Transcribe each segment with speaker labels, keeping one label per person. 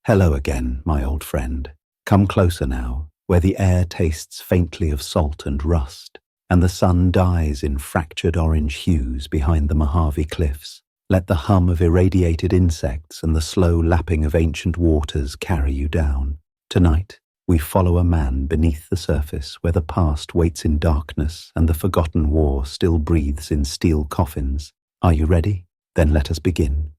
Speaker 1: Hello again, my old friend. Come closer now, where the air tastes faintly of salt and rust, and the sun dies in fractured orange hues behind the Mojave cliffs. Let the hum of irradiated insects and the slow lapping of ancient waters carry you down. Tonight, we follow a man beneath the surface where the past waits in darkness and the forgotten war still breathes in steel coffins. Are you ready? Then let us begin.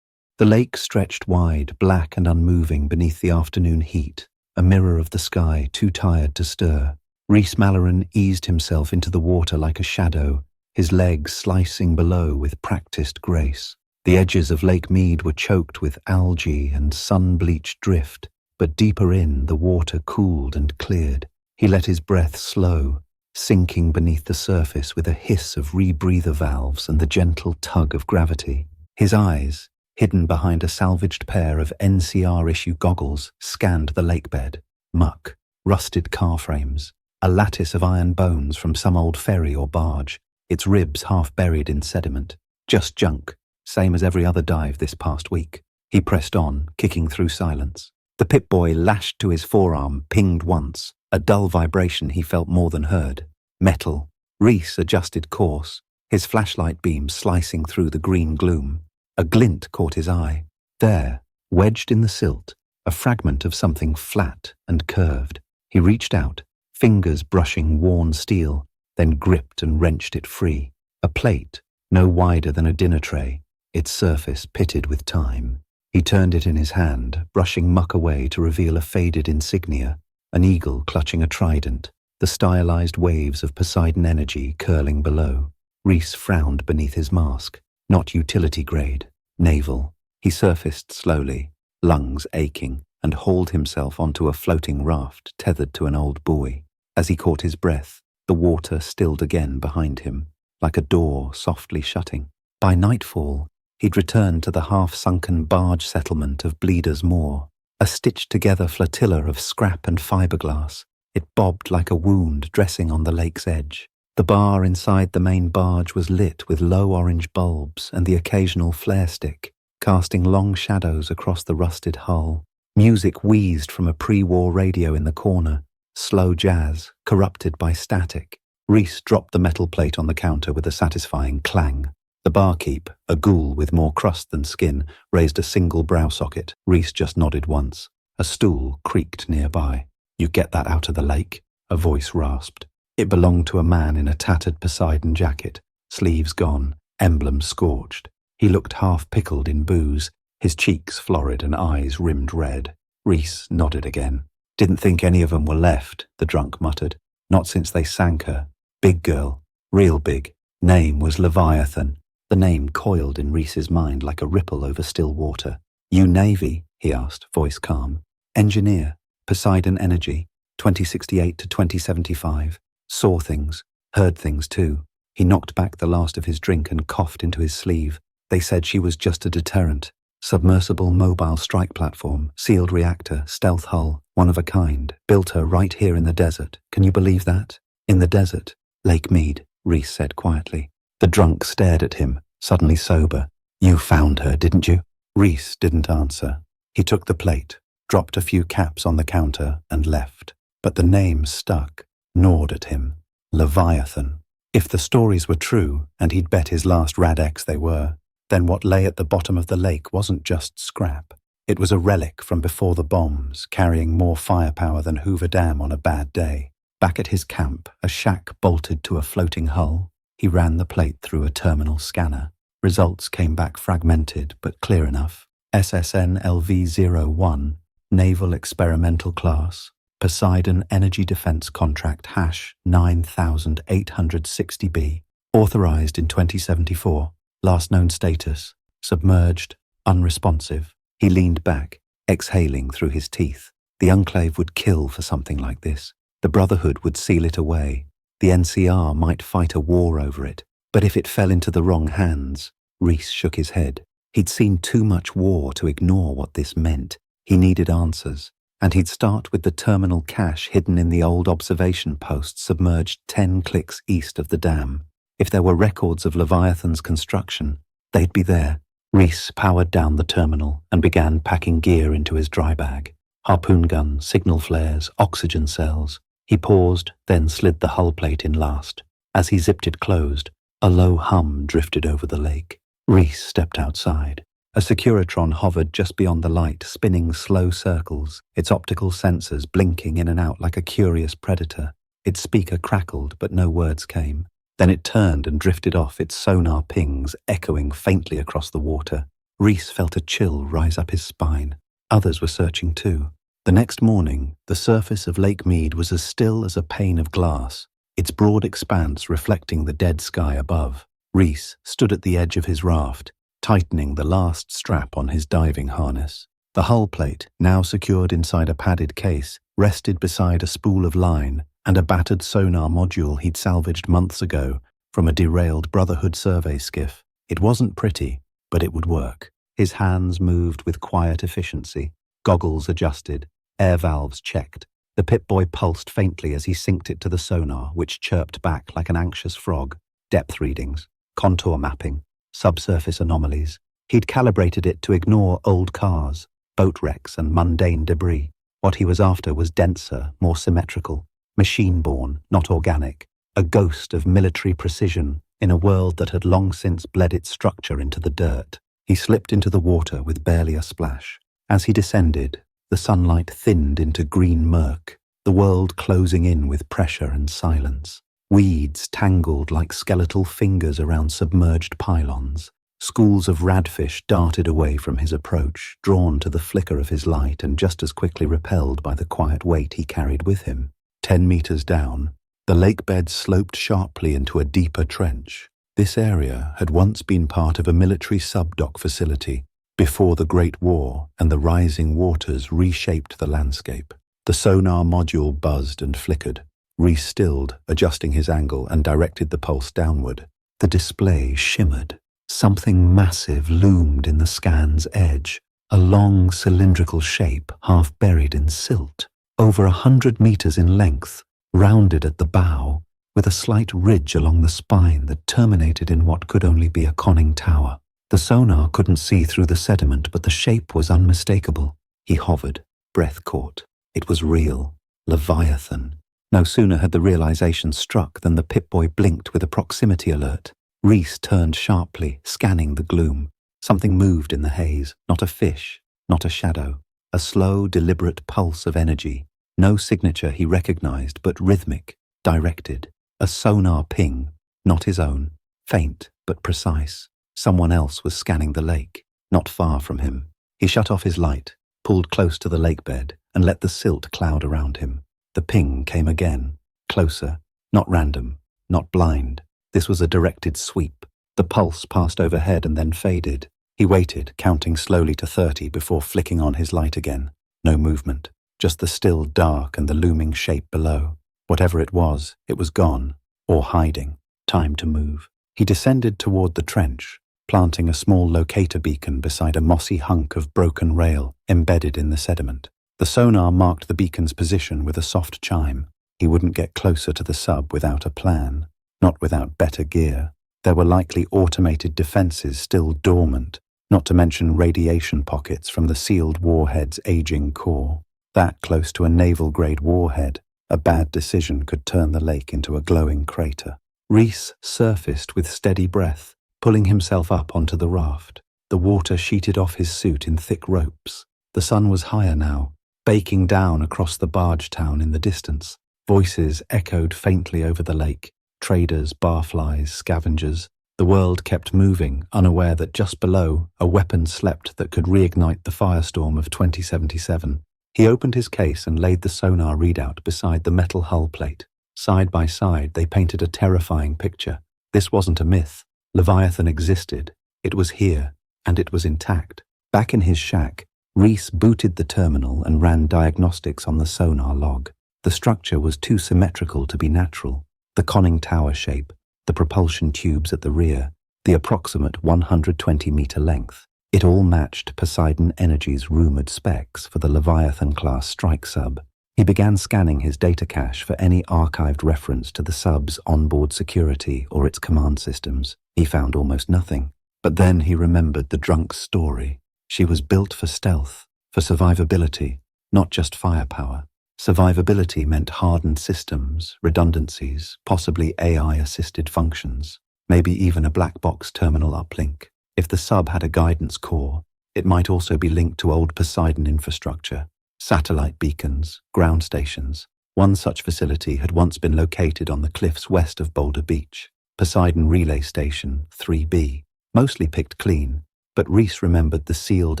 Speaker 1: The lake stretched wide, black and unmoving beneath the afternoon heat, a mirror of the sky too tired to stir. Rhys Malloran eased himself into the water like a shadow, his legs slicing below with practiced grace. The edges of Lake Mead were choked with algae and sun-bleached drift, but deeper in, the water cooled and cleared. He let his breath slow, sinking beneath the surface with a hiss of rebreather valves and the gentle tug of gravity. His eyes, hidden behind a salvaged pair of NCR-issue goggles, scanned the lakebed. Muck, rusted car frames, a lattice of iron bones from some old ferry or barge, its ribs half buried in sediment. Just junk, same as every other dive this past week. He pressed on, kicking through silence. The Pip-Boy lashed to his forearm, pinged once, a dull vibration he felt more than heard. Metal. Rhys adjusted course, his flashlight beam slicing through the green gloom. A glint caught his eye. There, wedged in the silt, a fragment of something flat and curved. He reached out, fingers brushing worn steel, then gripped and wrenched it free. A plate, no wider than a dinner tray, its surface pitted with time. He turned it in his hand, brushing muck away to reveal a faded insignia, an eagle clutching a trident, the stylized waves of Poseidon energy curling below. Rhys frowned beneath his mask. Not utility grade, naval. He surfaced slowly, lungs aching, and hauled himself onto a floating raft tethered to an old buoy. As he caught his breath, the water stilled again behind him, like a door softly shutting. By nightfall, he'd returned to the half-sunken barge settlement of Bleeder's Moor, a stitched-together flotilla of scrap and fiberglass. It bobbed like a wound dressing on the lake's edge. The bar inside the main barge was lit with low orange bulbs and the occasional flare stick, casting long shadows across the rusted hull. Music wheezed from a pre-war radio in the corner, slow jazz, corrupted by static. Rhys dropped the metal plate on the counter with a satisfying clang. The barkeep, a ghoul with more crust than skin, raised a single brow socket. Rhys just nodded once. A stool creaked nearby. "You get that out of the lake?" a voice rasped. It belonged to a man in a tattered Poseidon jacket, sleeves gone, emblem scorched. He looked half-pickled in booze, his cheeks florid and eyes rimmed red. Rhys nodded again. "Didn't think any of 'em were left," the drunk muttered. "Not since they sank her. Big girl. Real big. Name was Leviathan." The name coiled in Rhys's mind like a ripple over still water. "You Navy?" he asked, voice calm. "Engineer. Poseidon Energy. 2068 to 2075. Saw things, heard things too." He knocked back the last of his drink and coughed into his sleeve. "They said she was just a deterrent. Submersible mobile strike platform, sealed reactor, stealth hull, one of a kind. Built her right here in the desert. Can you believe that? In the desert. Lake Mead," Rhys said quietly. The drunk stared at him, suddenly sober. "You found her, didn't you?" Rhys didn't answer. He took the plate, dropped a few caps on the counter, and left. But the name stuck. Gnawed at him. Leviathan. If the stories were true, and he'd bet his last Rad-X they were, then what lay at the bottom of the lake wasn't just scrap. It was a relic from before the bombs, carrying more firepower than Hoover Dam on a bad day. Back at his camp, a shack bolted to a floating hull, he ran the plate through a terminal scanner. Results came back fragmented, but clear enough. SSN LV-01, Naval Experimental Class, Poseidon Energy Defense Contract #9860B, authorized in 2074, last known status, submerged, unresponsive. He leaned back, exhaling through his teeth. The Enclave would kill for something like this. The Brotherhood would seal it away. The NCR might fight a war over it. But if it fell into the wrong hands, Rhys shook his head. He'd seen too much war to ignore what this meant. He needed answers. And he'd start with the terminal cache hidden in the old observation post submerged 10 clicks east of the dam. If there were records of Leviathan's construction, they'd be there, Reese powered down the terminal and began packing gear into his dry bag. Harpoon gun, signal flares, oxygen cells. He paused, then slid the hull plate in last. As he zipped it closed, a low hum drifted over the lake. Reese stepped outside. A Securitron hovered just beyond the light, spinning slow circles, its optical sensors blinking in and out like a curious predator. Its speaker crackled, but no words came. Then it turned and drifted off, its sonar pings echoing faintly across the water. Reese felt a chill rise up his spine. Others were searching too. The next morning, the surface of Lake Mead was as still as a pane of glass, its broad expanse reflecting the dead sky above. Reese stood at the edge of his raft, tightening the last strap on his diving harness. The hull plate, now secured inside a padded case, rested beside a spool of line and a battered sonar module he'd salvaged months ago from a derailed Brotherhood survey skiff. It wasn't pretty, but it would work. His hands moved with quiet efficiency, goggles adjusted, air valves checked. The Pip-Boy pulsed faintly as he synced it to the sonar, which chirped back like an anxious frog. Depth readings, contour mapping, subsurface anomalies. He'd calibrated it to ignore old cars, boat wrecks, and mundane debris. What he was after was denser, more symmetrical, machine-born, not organic, a ghost of military precision in a world that had long since bled its structure into the dirt. He slipped into the water with barely a splash. As he descended, the sunlight thinned into green murk, the world closing in with pressure and silence. Weeds tangled like skeletal fingers around submerged pylons. Schools of radfish darted away from his approach, drawn to the flicker of his light and just as quickly repelled by the quiet weight he carried with him. 10 meters down, the lake bed sloped sharply into a deeper trench. This area had once been part of a military subdock facility before the Great War, and the rising waters reshaped the landscape. The sonar module buzzed and flickered. Reese stilled, adjusting his angle, and directed the pulse downward. The display shimmered. Something massive loomed in the scan's edge, a long cylindrical shape half buried in silt, over 100 meters in length, rounded at the bow, with a slight ridge along the spine that terminated in what could only be a conning tower. The sonar couldn't see through the sediment, but the shape was unmistakable. He hovered, breath caught. It was real. Leviathan. No sooner had the realization struck than the Pip-Boy blinked with a proximity alert. Reese turned sharply, scanning the gloom. Something moved in the haze, not a fish, not a shadow. A slow, deliberate pulse of energy. No signature he recognized, but rhythmic, directed. A sonar ping, not his own. Faint, but precise. Someone else was scanning the lake, not far from him. He shut off his light, pulled close to the lake bed, and let the silt cloud around him. The ping came again, closer, not random, not blind. This was a directed sweep. The pulse passed overhead and then faded. He waited, counting slowly to 30 before flicking on his light again. No movement, just the still dark and the looming shape below. Whatever it was gone, or hiding. Time to move. He descended toward the trench, planting a small locator beacon beside a mossy hunk of broken rail embedded in the sediment. The sonar marked the beacon's position with a soft chime. He wouldn't get closer to the sub without a plan, not without better gear. There were likely automated defenses still dormant, not to mention radiation pockets from the sealed warhead's aging core. That close to a naval-grade warhead, a bad decision could turn the lake into a glowing crater. Reese surfaced with steady breath, pulling himself up onto the raft. The water sheeted off his suit in thick ropes. The sun was higher now, baking down across the barge town in the distance. Voices echoed faintly over the lake. Traders, barflies, scavengers. The world kept moving, unaware that just below, a weapon slept that could reignite the firestorm of 2077. He opened his case and laid the sonar readout beside the metal hull plate. Side by side, they painted a terrifying picture. This wasn't a myth. Leviathan existed. It was here, and it was intact. Back in his shack, Reese booted the terminal and ran diagnostics on the sonar log. The structure was too symmetrical to be natural. The conning tower shape, the propulsion tubes at the rear, the approximate 120-meter length. It all matched Poseidon Energy's rumored specs for the Leviathan-class strike sub. He began scanning his data cache for any archived reference to the sub's onboard security or its command systems. He found almost nothing. But then he remembered the drunk's story. She was built for stealth, for survivability, not just firepower. Survivability meant hardened systems, redundancies, possibly AI-assisted functions, maybe even a black box terminal uplink. If the sub had a guidance core, it might also be linked to old Poseidon infrastructure, satellite beacons, ground stations. One such facility had once been located on the cliffs west of Boulder Beach, Poseidon Relay Station 3B, mostly picked clean, but Reese remembered the sealed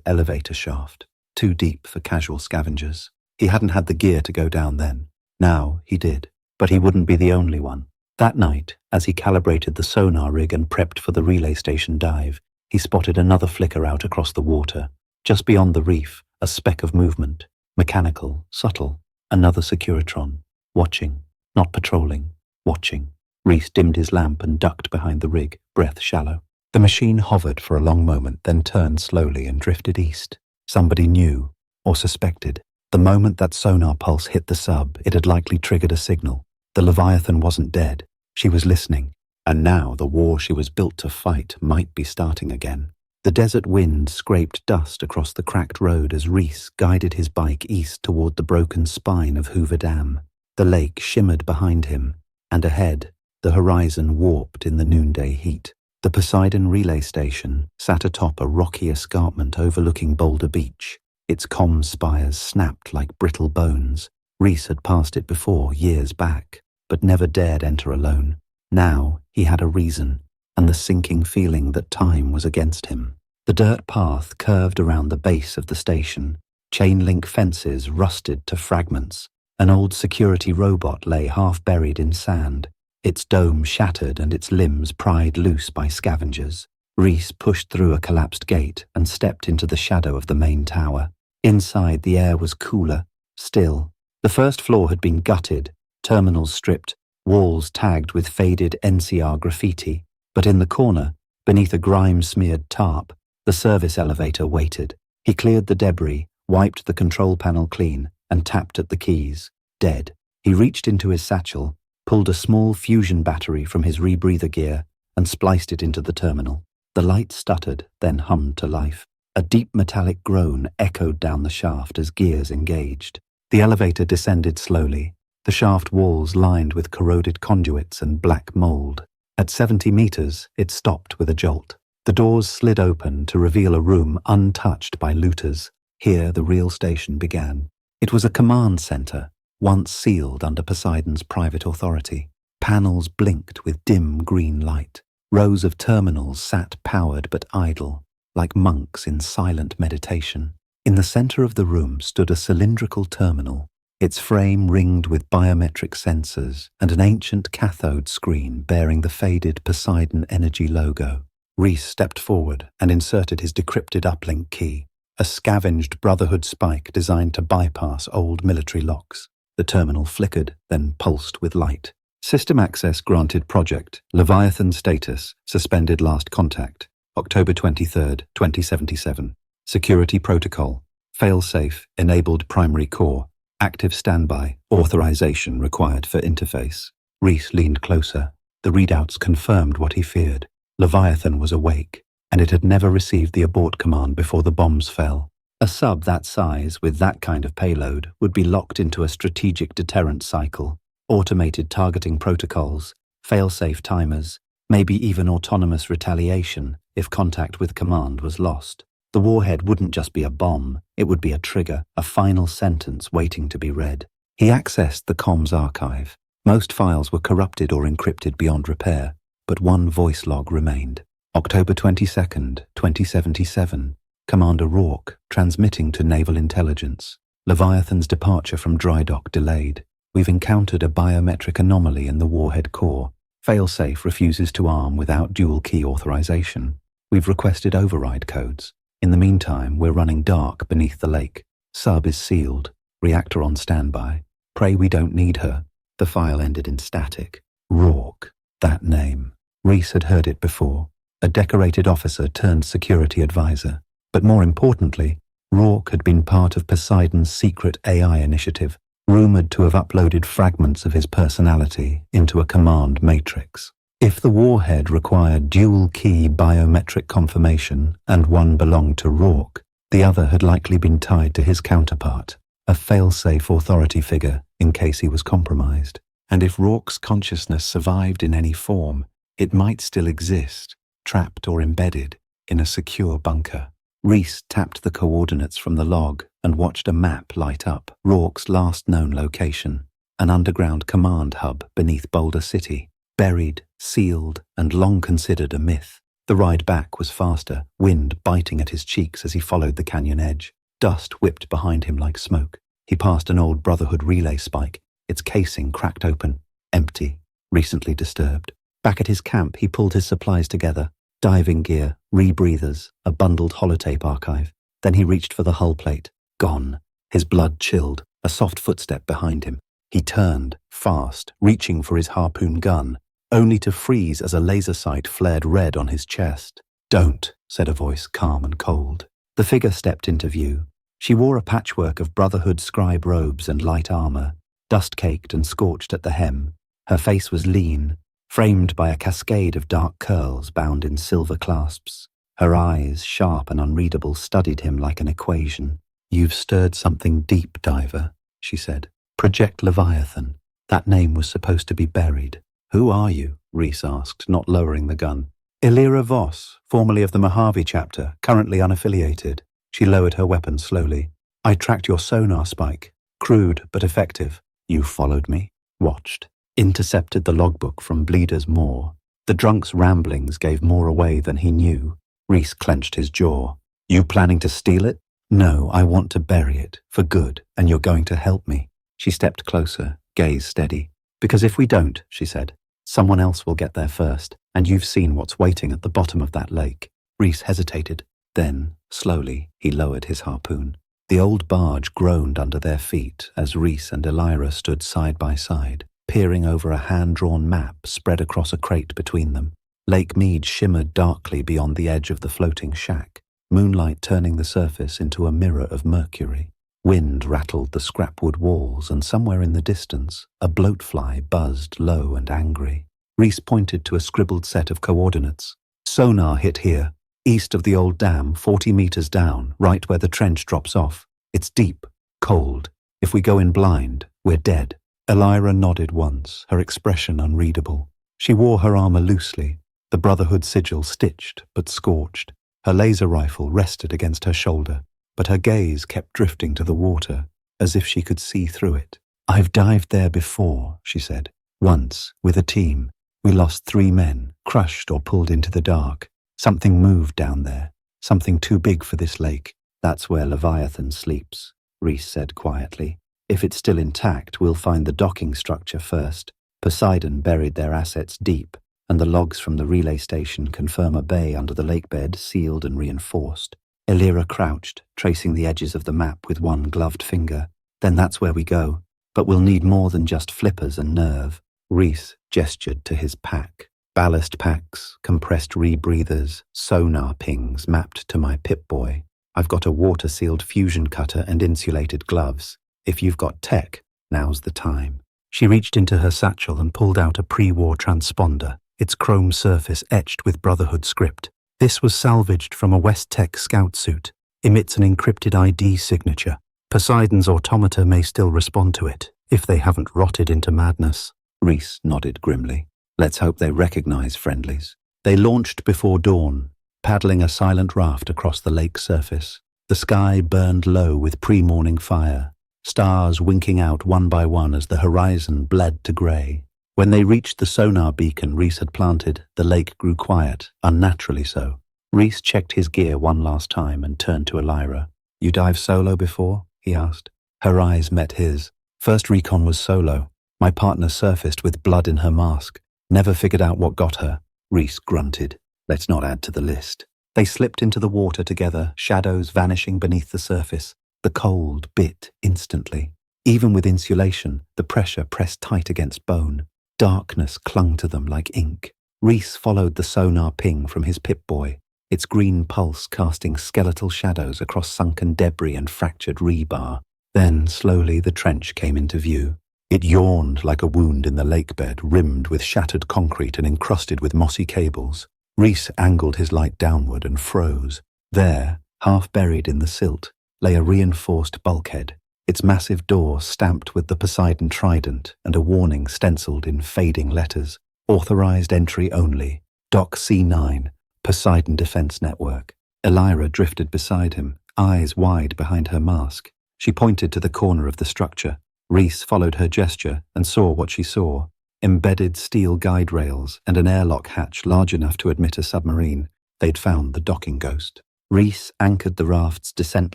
Speaker 1: elevator shaft, too deep for casual scavengers. He hadn't had the gear to go down then. Now he did, but he wouldn't be the only one. That night, as he calibrated the sonar rig and prepped for the relay station dive, he spotted another flicker out across the water. Just beyond the reef, a speck of movement, mechanical, subtle, another Securitron, watching, not patrolling, watching. Reese dimmed his lamp and ducked behind the rig, breath shallow. The machine hovered for a long moment, then turned slowly and drifted east. Somebody knew, or suspected. The moment that sonar pulse hit the sub, it had likely triggered a signal. The Leviathan wasn't dead. She was listening. And now the war she was built to fight might be starting again. The desert wind scraped dust across the cracked road as Reese guided his bike east toward the broken spine of Hoover Dam. The lake shimmered behind him, and ahead, the horizon warped in the noonday heat. The Poseidon relay station sat atop a rocky escarpment overlooking Boulder Beach. Its comm spires snapped like brittle bones. Reese had passed it before, years back, but never dared enter alone. Now he had a reason, and the sinking feeling that time was against him. The dirt path curved around the base of the station. Chain-link fences rusted to fragments. An old security robot lay half-buried in sand, its dome shattered and its limbs pried loose by scavengers. Reese pushed through a collapsed gate and stepped into the shadow of the main tower. Inside, the air was cooler, still. The first floor had been gutted, terminals stripped, walls tagged with faded NCR graffiti. But in the corner, beneath a grime-smeared tarp, the service elevator waited. He cleared the debris, wiped the control panel clean, and tapped at the keys. Dead. He reached into his satchel, pulled a small fusion battery from his rebreather gear, and spliced it into the terminal. The light stuttered, then hummed to life. A deep metallic groan echoed down the shaft as gears engaged. The elevator descended slowly, the shaft walls lined with corroded conduits and black mold. At 70 meters, it stopped with a jolt. The doors slid open to reveal a room untouched by looters. Here the real station began. It was a command center, once sealed under Poseidon's private authority. Panels blinked with dim green light. Rows of terminals sat powered but idle, like monks in silent meditation. In the center of the room stood a cylindrical terminal, its frame ringed with biometric sensors and an ancient cathode screen bearing the faded Poseidon Energy logo. Reese stepped forward and inserted his decrypted uplink key, a scavenged Brotherhood spike designed to bypass old military locks. The terminal flickered, then pulsed with light. System access granted. Project Leviathan status suspended. Last contact October 23, 2077. Security protocol failsafe enabled. Primary core active. Standby. Authorization required for interface. Reese leaned closer. The readouts confirmed what he feared. Leviathan was awake, and it had never received the abort command before the bombs fell. A sub that size, with that kind of payload, would be locked into a strategic deterrent cycle, automated targeting protocols, fail-safe timers, maybe even autonomous retaliation if contact with command was lost. The warhead wouldn't just be a bomb, it would be a trigger, a final sentence waiting to be read. He accessed the comms archive. Most files were corrupted or encrypted beyond repair, but one voice log remained. October 22nd, 2077. Commander Rourke, transmitting to Naval Intelligence. Leviathan's departure from dry dock delayed. We've encountered a biometric anomaly in the warhead core. Failsafe refuses to arm without dual key authorization. We've requested override codes. In the meantime, we're running dark beneath the lake. Sub is sealed. Reactor on standby. Pray we don't need her. The file ended in static. Rourke. That name. Reese had heard it before. A decorated officer turned security advisor. But more importantly, Rourke had been part of Poseidon's secret AI initiative, rumored to have uploaded fragments of his personality into a command matrix. If the warhead required dual-key biometric confirmation and one belonged to Rourke, the other had likely been tied to his counterpart, a fail-safe authority figure in case he was compromised. And if Rourke's consciousness survived in any form, it might still exist, trapped or embedded, in a secure bunker. Reese tapped the coordinates from the log and watched a map light up. Rourke's last known location, an underground command hub beneath Boulder City, buried, sealed, and long considered a myth. The ride back was faster, wind biting at his cheeks as he followed the canyon edge. Dust whipped behind him like smoke. He passed an old Brotherhood relay spike, its casing cracked open, empty, recently disturbed. Back at his camp, he pulled his supplies together, diving gear, rebreathers, a bundled holotape archive. Then he reached for the hull plate. Gone. His blood chilled, a soft footstep behind him. He turned, fast, reaching for his harpoon gun, only to freeze as a laser sight flared red on his chest. "Don't," said a voice calm and cold. The figure stepped into view. She wore a patchwork of Brotherhood scribe robes and light armor, dust-caked and scorched at the hem. Her face was lean, framed by a cascade of dark curls bound in silver clasps. Her eyes, sharp and unreadable, studied him like an equation. "You've stirred something deep, diver," she said. "Project Leviathan. That name was supposed to be buried." "Who are you?" Reese asked, not lowering the gun. "Elira Voss, formerly of the Mojave chapter, currently unaffiliated." She lowered her weapon slowly. "I tracked your sonar spike. Crude, but effective. You followed me, watched, intercepted the logbook from Bleeder's Moor. The drunk's ramblings gave more away than he knew." Reese clenched his jaw. "You planning to steal it?" "No, I want to bury it, for good, and you're going to help me." She stepped closer, gaze steady. "Because if we don't," she said, "someone else will get there first, and you've seen what's waiting at the bottom of that lake." Reese hesitated. Then, slowly, he lowered his harpoon. The old barge groaned under their feet as Reese and Elira stood side by side, peering over a hand-drawn map spread across a crate between them. Lake Mead shimmered darkly beyond the edge of the floating shack, moonlight turning the surface into a mirror of mercury. Wind rattled the scrapwood walls, and somewhere in the distance, a bloatfly buzzed low and angry. Reese pointed to a scribbled set of coordinates. "Sonar hit here, east of the old dam, 40 meters down, right where the trench drops off. It's deep, cold. If we go in blind, we're dead." Elira nodded once, her expression unreadable. She wore her armor loosely, the Brotherhood sigil stitched but scorched. Her laser rifle rested against her shoulder, but her gaze kept drifting to the water, as if she could see through it. "I've dived there before," she said. "Once, with a team. We lost 3 men, crushed or pulled into the dark. Something moved down there, something too big for this lake. That's where Leviathan sleeps," Reese said quietly. "If it's still intact, we'll find the docking structure first. Poseidon buried their assets deep, and the logs from the relay station confirm a bay under the lake bed, sealed and reinforced." Elira crouched, tracing the edges of the map with one gloved finger. "Then that's where we go. But we'll need more than just flippers and nerve." Reese gestured to his pack. "Ballast packs, compressed rebreathers, sonar pings mapped to my Pip-Boy. I've got a water-sealed fusion cutter and insulated gloves. If you've got tech, now's the time." She reached into her satchel and pulled out a pre-war transponder, its chrome surface etched with Brotherhood script. This was salvaged from a West Tech scout suit. Emits an encrypted ID signature. Poseidon's automata may still respond to it, if they haven't rotted into madness. Reese nodded grimly. "Let's hope they recognize friendlies." They launched before dawn, paddling a silent raft across the lake surface. The sky burned low with pre-morning fire, stars winking out one by one as the horizon bled to grey. When they reached the sonar beacon Reese had planted, the lake grew quiet, unnaturally so. Reese checked his gear one last time and turned to Elira. "You dive solo before?" he asked. Her eyes met his. "First recon was solo. My partner surfaced with blood in her mask. Never figured out what got her." Reese grunted. "Let's not add to the list." They slipped into the water together, shadows vanishing beneath the surface. The cold bit instantly. Even with insulation, the pressure pressed tight against bone. Darkness clung to them like ink. Reese followed the sonar ping from his Pip-Boy, its green pulse casting skeletal shadows across sunken debris and fractured rebar. Then, slowly, the trench came into view. It yawned like a wound in the lake bed, rimmed with shattered concrete and encrusted with mossy cables. Reese angled his light downward and froze. There, half buried in the silt, lay a reinforced bulkhead, its massive door stamped with the Poseidon trident and a warning stenciled in fading letters. Authorized entry only. Dock C9, Poseidon Defense Network. Elira drifted beside him, eyes wide behind her mask. She pointed to the corner of the structure. Reese followed her gesture and saw what she saw. Embedded steel guide rails and an airlock hatch large enough to admit a submarine. They'd found the docking ghost. Reese anchored the raft's descent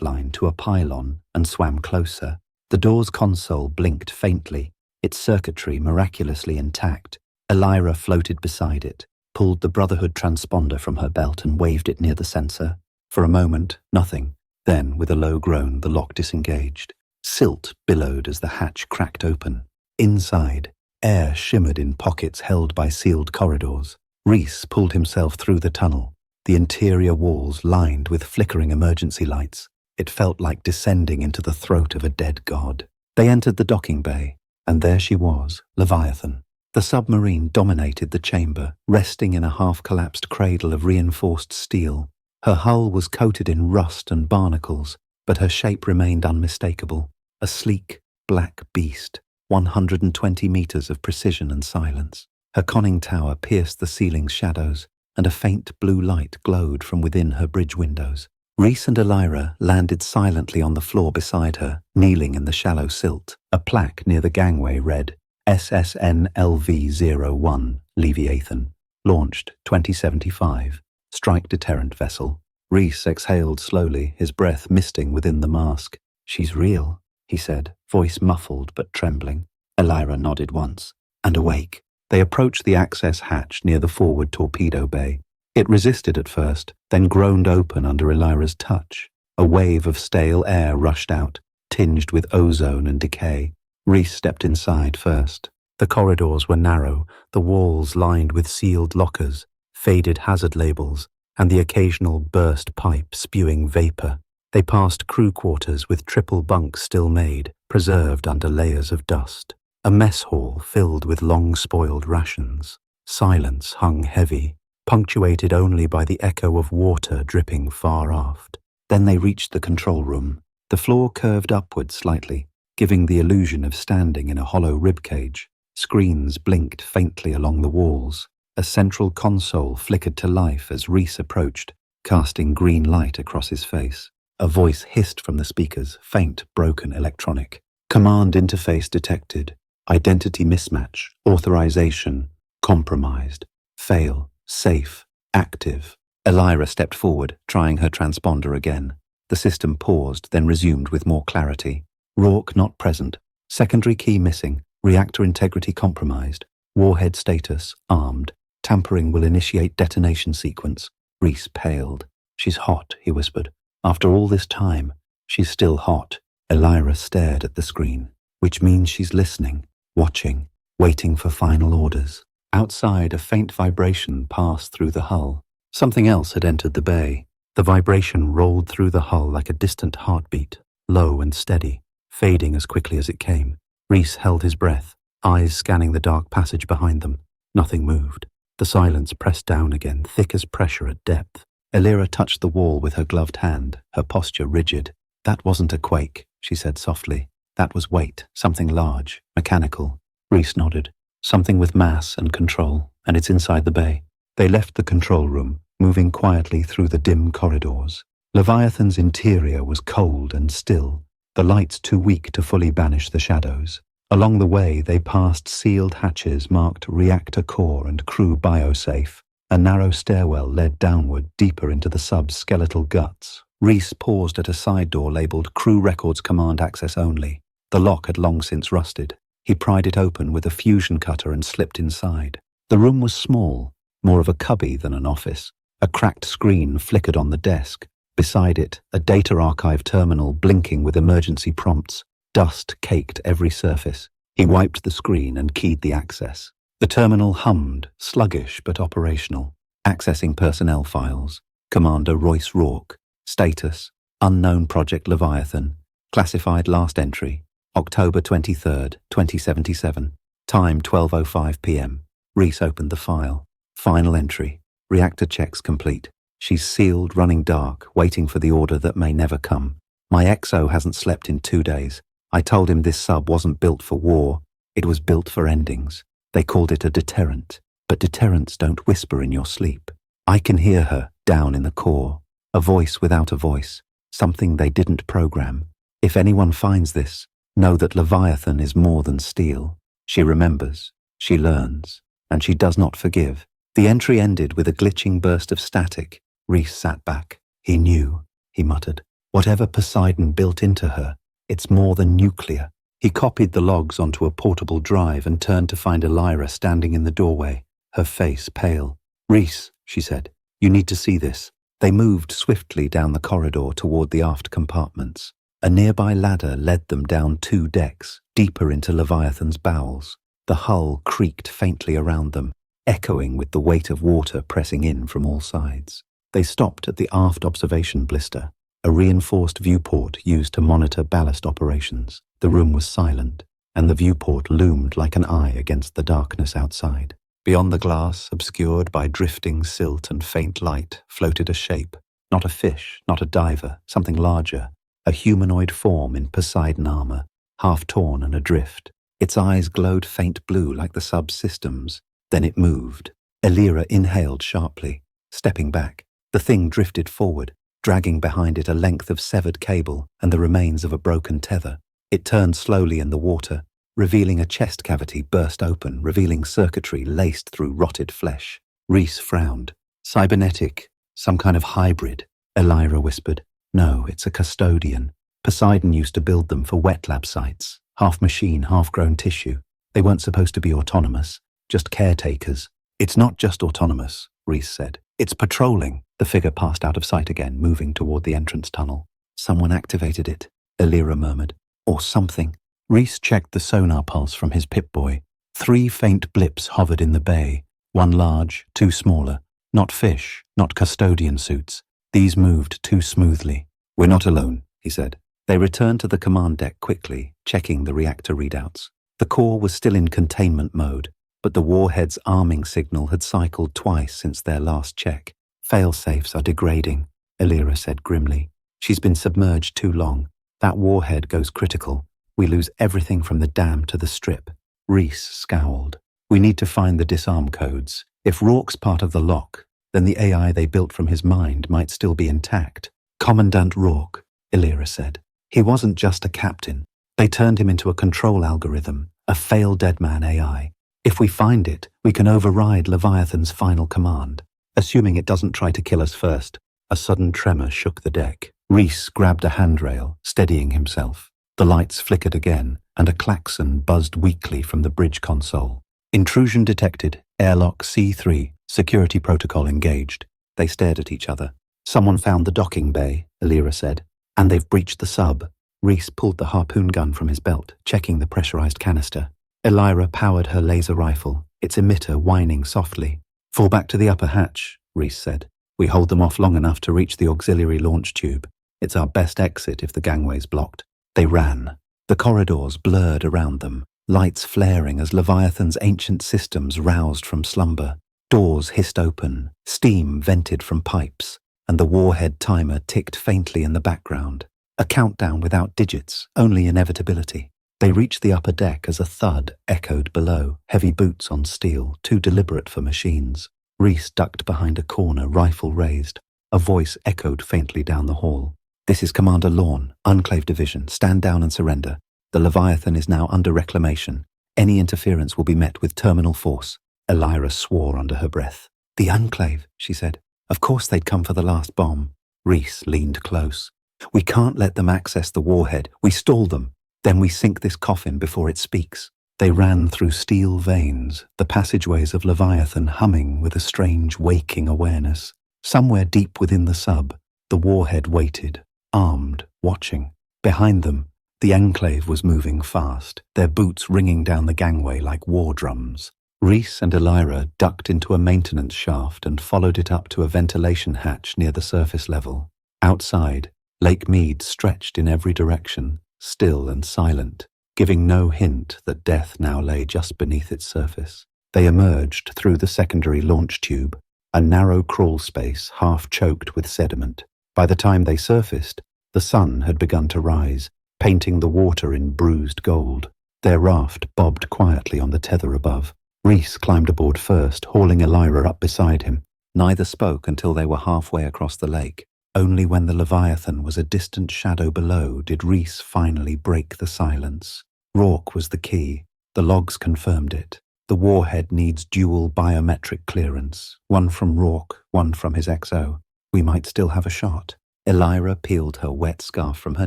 Speaker 1: line to a pylon and swam closer. The door's console blinked faintly, its circuitry miraculously intact. Elira floated beside it, pulled the Brotherhood transponder from her belt and waved it near the sensor. For a moment, nothing. Then, with a low groan, the lock disengaged. Silt billowed as the hatch cracked open. Inside, air shimmered in pockets held by sealed corridors. Reese pulled himself through the tunnel, the interior walls lined with flickering emergency lights. It felt like descending into the throat of a dead god. They entered the docking bay, and there she was, Leviathan. The submarine dominated the chamber, resting in a half-collapsed cradle of reinforced steel. Her hull was coated in rust and barnacles, but her shape remained unmistakable. A sleek, black beast, 120 meters of precision and silence. Her conning tower pierced the ceiling's shadows, and a faint blue light glowed from within her bridge windows. Reese and Elira landed silently on the floor beside her, kneeling in the shallow silt. A plaque near the gangway read, SSN LV-01, Leviathan, launched 2075, strike deterrent vessel. Reese exhaled slowly, his breath misting within the mask. She's real, he said, voice muffled but trembling. Elira nodded once, and awake. They approached the access hatch near the forward torpedo bay. It resisted at first, then groaned open under Elira's touch. A wave of stale air rushed out, tinged with ozone and decay. Reese stepped inside first. The corridors were narrow, the walls lined with sealed lockers, faded hazard labels, and the occasional burst pipe spewing vapor. They passed crew quarters with triple bunks still made, preserved under layers of dust. A mess hall filled with long-spoiled rations. Silence hung heavy, punctuated only by the echo of water dripping far aft. Then they reached the control room. The floor curved upward slightly, giving the illusion of standing in a hollow ribcage. Screens blinked faintly along the walls. A central console flickered to life as Reese approached, casting green light across his face. A voice hissed from the speakers, faint, broken, electronic. Command interface detected. Identity mismatch. Authorization. Compromised. Fail. Safe. Active. Elira stepped forward, trying her transponder again. The system paused, then resumed with more clarity. Rourke not present. Secondary key missing. Reactor integrity compromised. Warhead status armed. Tampering will initiate detonation sequence. Reese paled. She's hot, he whispered. After all this time, she's still hot. Elira stared at the screen, which means she's listening, watching, waiting for final orders. Outside, a faint vibration passed through the hull. Something else had entered the bay. The vibration rolled through the hull like a distant heartbeat, low and steady, fading as quickly as it came. Reese held his breath, eyes scanning the dark passage behind them. Nothing moved. The silence pressed down again, thick as pressure at depth. Elira touched the wall with her gloved hand, her posture rigid. That wasn't a quake, she said softly. That was weight, something large, mechanical. Reese nodded. Something with mass and control, and it's inside the bay. They left the control room, moving quietly through the dim corridors. Leviathan's interior was cold and still, the lights too weak to fully banish the shadows. Along the way, they passed sealed hatches marked reactor core and crew biosafe. A narrow stairwell led downward, deeper into the sub's skeletal guts. Reese paused at a side door labeled Crew Records Command Access Only. The lock had long since rusted. He pried it open with a fusion cutter and slipped inside. The room was small, more of a cubby than an office. A cracked screen flickered on the desk. Beside it, a data archive terminal blinking with emergency prompts. Dust caked every surface. He wiped the screen and keyed the access. The terminal hummed, sluggish but operational. Accessing personnel files. Commander Royce Rourke. Status: Unknown Project Leviathan. Classified last entry: October 23rd, 2077. Time 12:05 p.m. Reese opened the file. Final entry. Reactor checks complete. She's sealed, running dark, waiting for the order that may never come. My XO hasn't slept in 2 days. I told him this sub wasn't built for war. It was built for endings. They called it a deterrent. But deterrents don't whisper in your sleep. I can hear her, down in the core. A voice without a voice. Something they didn't program. If anyone finds this, know that Leviathan is more than steel. She remembers, she learns, and she does not forgive. The entry ended with a glitching burst of static. Reese sat back. He knew, he muttered. Whatever Poseidon built into her, it's more than nuclear. He copied the logs onto a portable drive and turned to find Elira standing in the doorway, her face pale. Reese, she said, you need to see this. They moved swiftly down the corridor toward the aft compartments. A nearby ladder led them down 2 decks, deeper into Leviathan's bowels. The hull creaked faintly around them, echoing with the weight of water pressing in from all sides. They stopped at the aft observation blister, a reinforced viewport used to monitor ballast operations. The room was silent, and the viewport loomed like an eye against the darkness outside. Beyond the glass, obscured by drifting silt and faint light, floated a shape. Not a fish, not a diver, something larger. A humanoid form in Poseidon armor, half torn and adrift. Its eyes glowed faint blue like the subsystems. Then it moved. Elira inhaled sharply, stepping back. The thing drifted forward, dragging behind it a length of severed cable and the remains of a broken tether. It turned slowly in the water, revealing a chest cavity burst open, revealing circuitry laced through rotted flesh. Reese frowned. Cybernetic, some kind of hybrid, Elira whispered. No, it's a custodian. Poseidon used to build them for wet lab sites. Half machine, half grown tissue. They weren't supposed to be autonomous, just caretakers. It's not just autonomous, Reese said. It's patrolling. The figure passed out of sight again, moving toward the entrance tunnel. Someone activated it, Elira murmured. Or something. Reese checked the sonar pulse from his Pip-Boy. 3 faint blips hovered in the bay, 1 large, 2 smaller. Not fish, not custodian suits. These moved too smoothly. We're not alone, he said. They returned to the command deck quickly, checking the reactor readouts. The core was still in containment mode, but the warhead's arming signal had cycled twice since their last check. Fail-safes are degrading, Elira said grimly. She's been submerged too long. That warhead goes critical. We lose everything from the dam to the strip. Reese scowled. We need to find the disarm codes. If Rourke's part of the lock, then the AI they built from his mind might still be intact. Commandant Rourke, Elira said. He wasn't just a captain. They turned him into a control algorithm, a failed deadman AI. If we find it, we can override Leviathan's final command, assuming it doesn't try to kill us first. A sudden tremor shook the deck. Reese grabbed a handrail, steadying himself. The lights flickered again, and a klaxon buzzed weakly from the bridge console. Intrusion detected. Airlock C3. Security protocol engaged. They stared at each other. Someone found the docking bay, Elira said. And they've breached the sub. Reese pulled the harpoon gun from his belt, checking the pressurized canister. Elira powered her laser rifle, its emitter whining softly. Fall back to the upper hatch, Reese said. We hold them off long enough to reach the auxiliary launch tube. It's our best exit if the gangway's blocked. They ran. The corridors blurred around them, lights flaring as Leviathan's ancient systems roused from slumber. Doors hissed open, steam vented from pipes, and the warhead timer ticked faintly in the background. A countdown without digits, only inevitability. They reached the upper deck as a thud echoed below, heavy boots on steel, too deliberate for machines. Reese ducked behind a corner, rifle raised. A voice echoed faintly down the hall. This is Commander Lorne, Enclave Division. Stand down and surrender. The Leviathan is now under reclamation. Any interference will be met with terminal force. Elira swore under her breath. The Enclave, she said. Of course they'd come for the last bomb. Reese leaned close. We can't let them access the warhead. We stall them. Then we sink this coffin before it speaks. They ran through steel veins, the passageways of Leviathan humming with a strange waking awareness. Somewhere deep within the sub, the warhead waited, armed, watching. Behind them, the Enclave was moving fast, their boots ringing down the gangway like war drums. Reese and Elira ducked into a maintenance shaft and followed it up to a ventilation hatch near the surface level. Outside, Lake Mead stretched in every direction, still and silent. giving no hint that death now lay just beneath its surface. They emerged through the secondary launch tube, a narrow crawl space half choked with sediment. By the time they surfaced, the sun had begun to rise, painting the water in bruised gold. Their raft bobbed quietly on the tether above. Rhys climbed aboard first, hauling Elira up beside him. Neither spoke until they were halfway across the lake. Only when the Leviathan was a distant shadow below did Rhys finally break the silence. Rourke was the key. The logs confirmed it. The warhead needs dual biometric clearance, one from Rourke, one from his XO. We might still have a shot. Elira peeled her wet scarf from her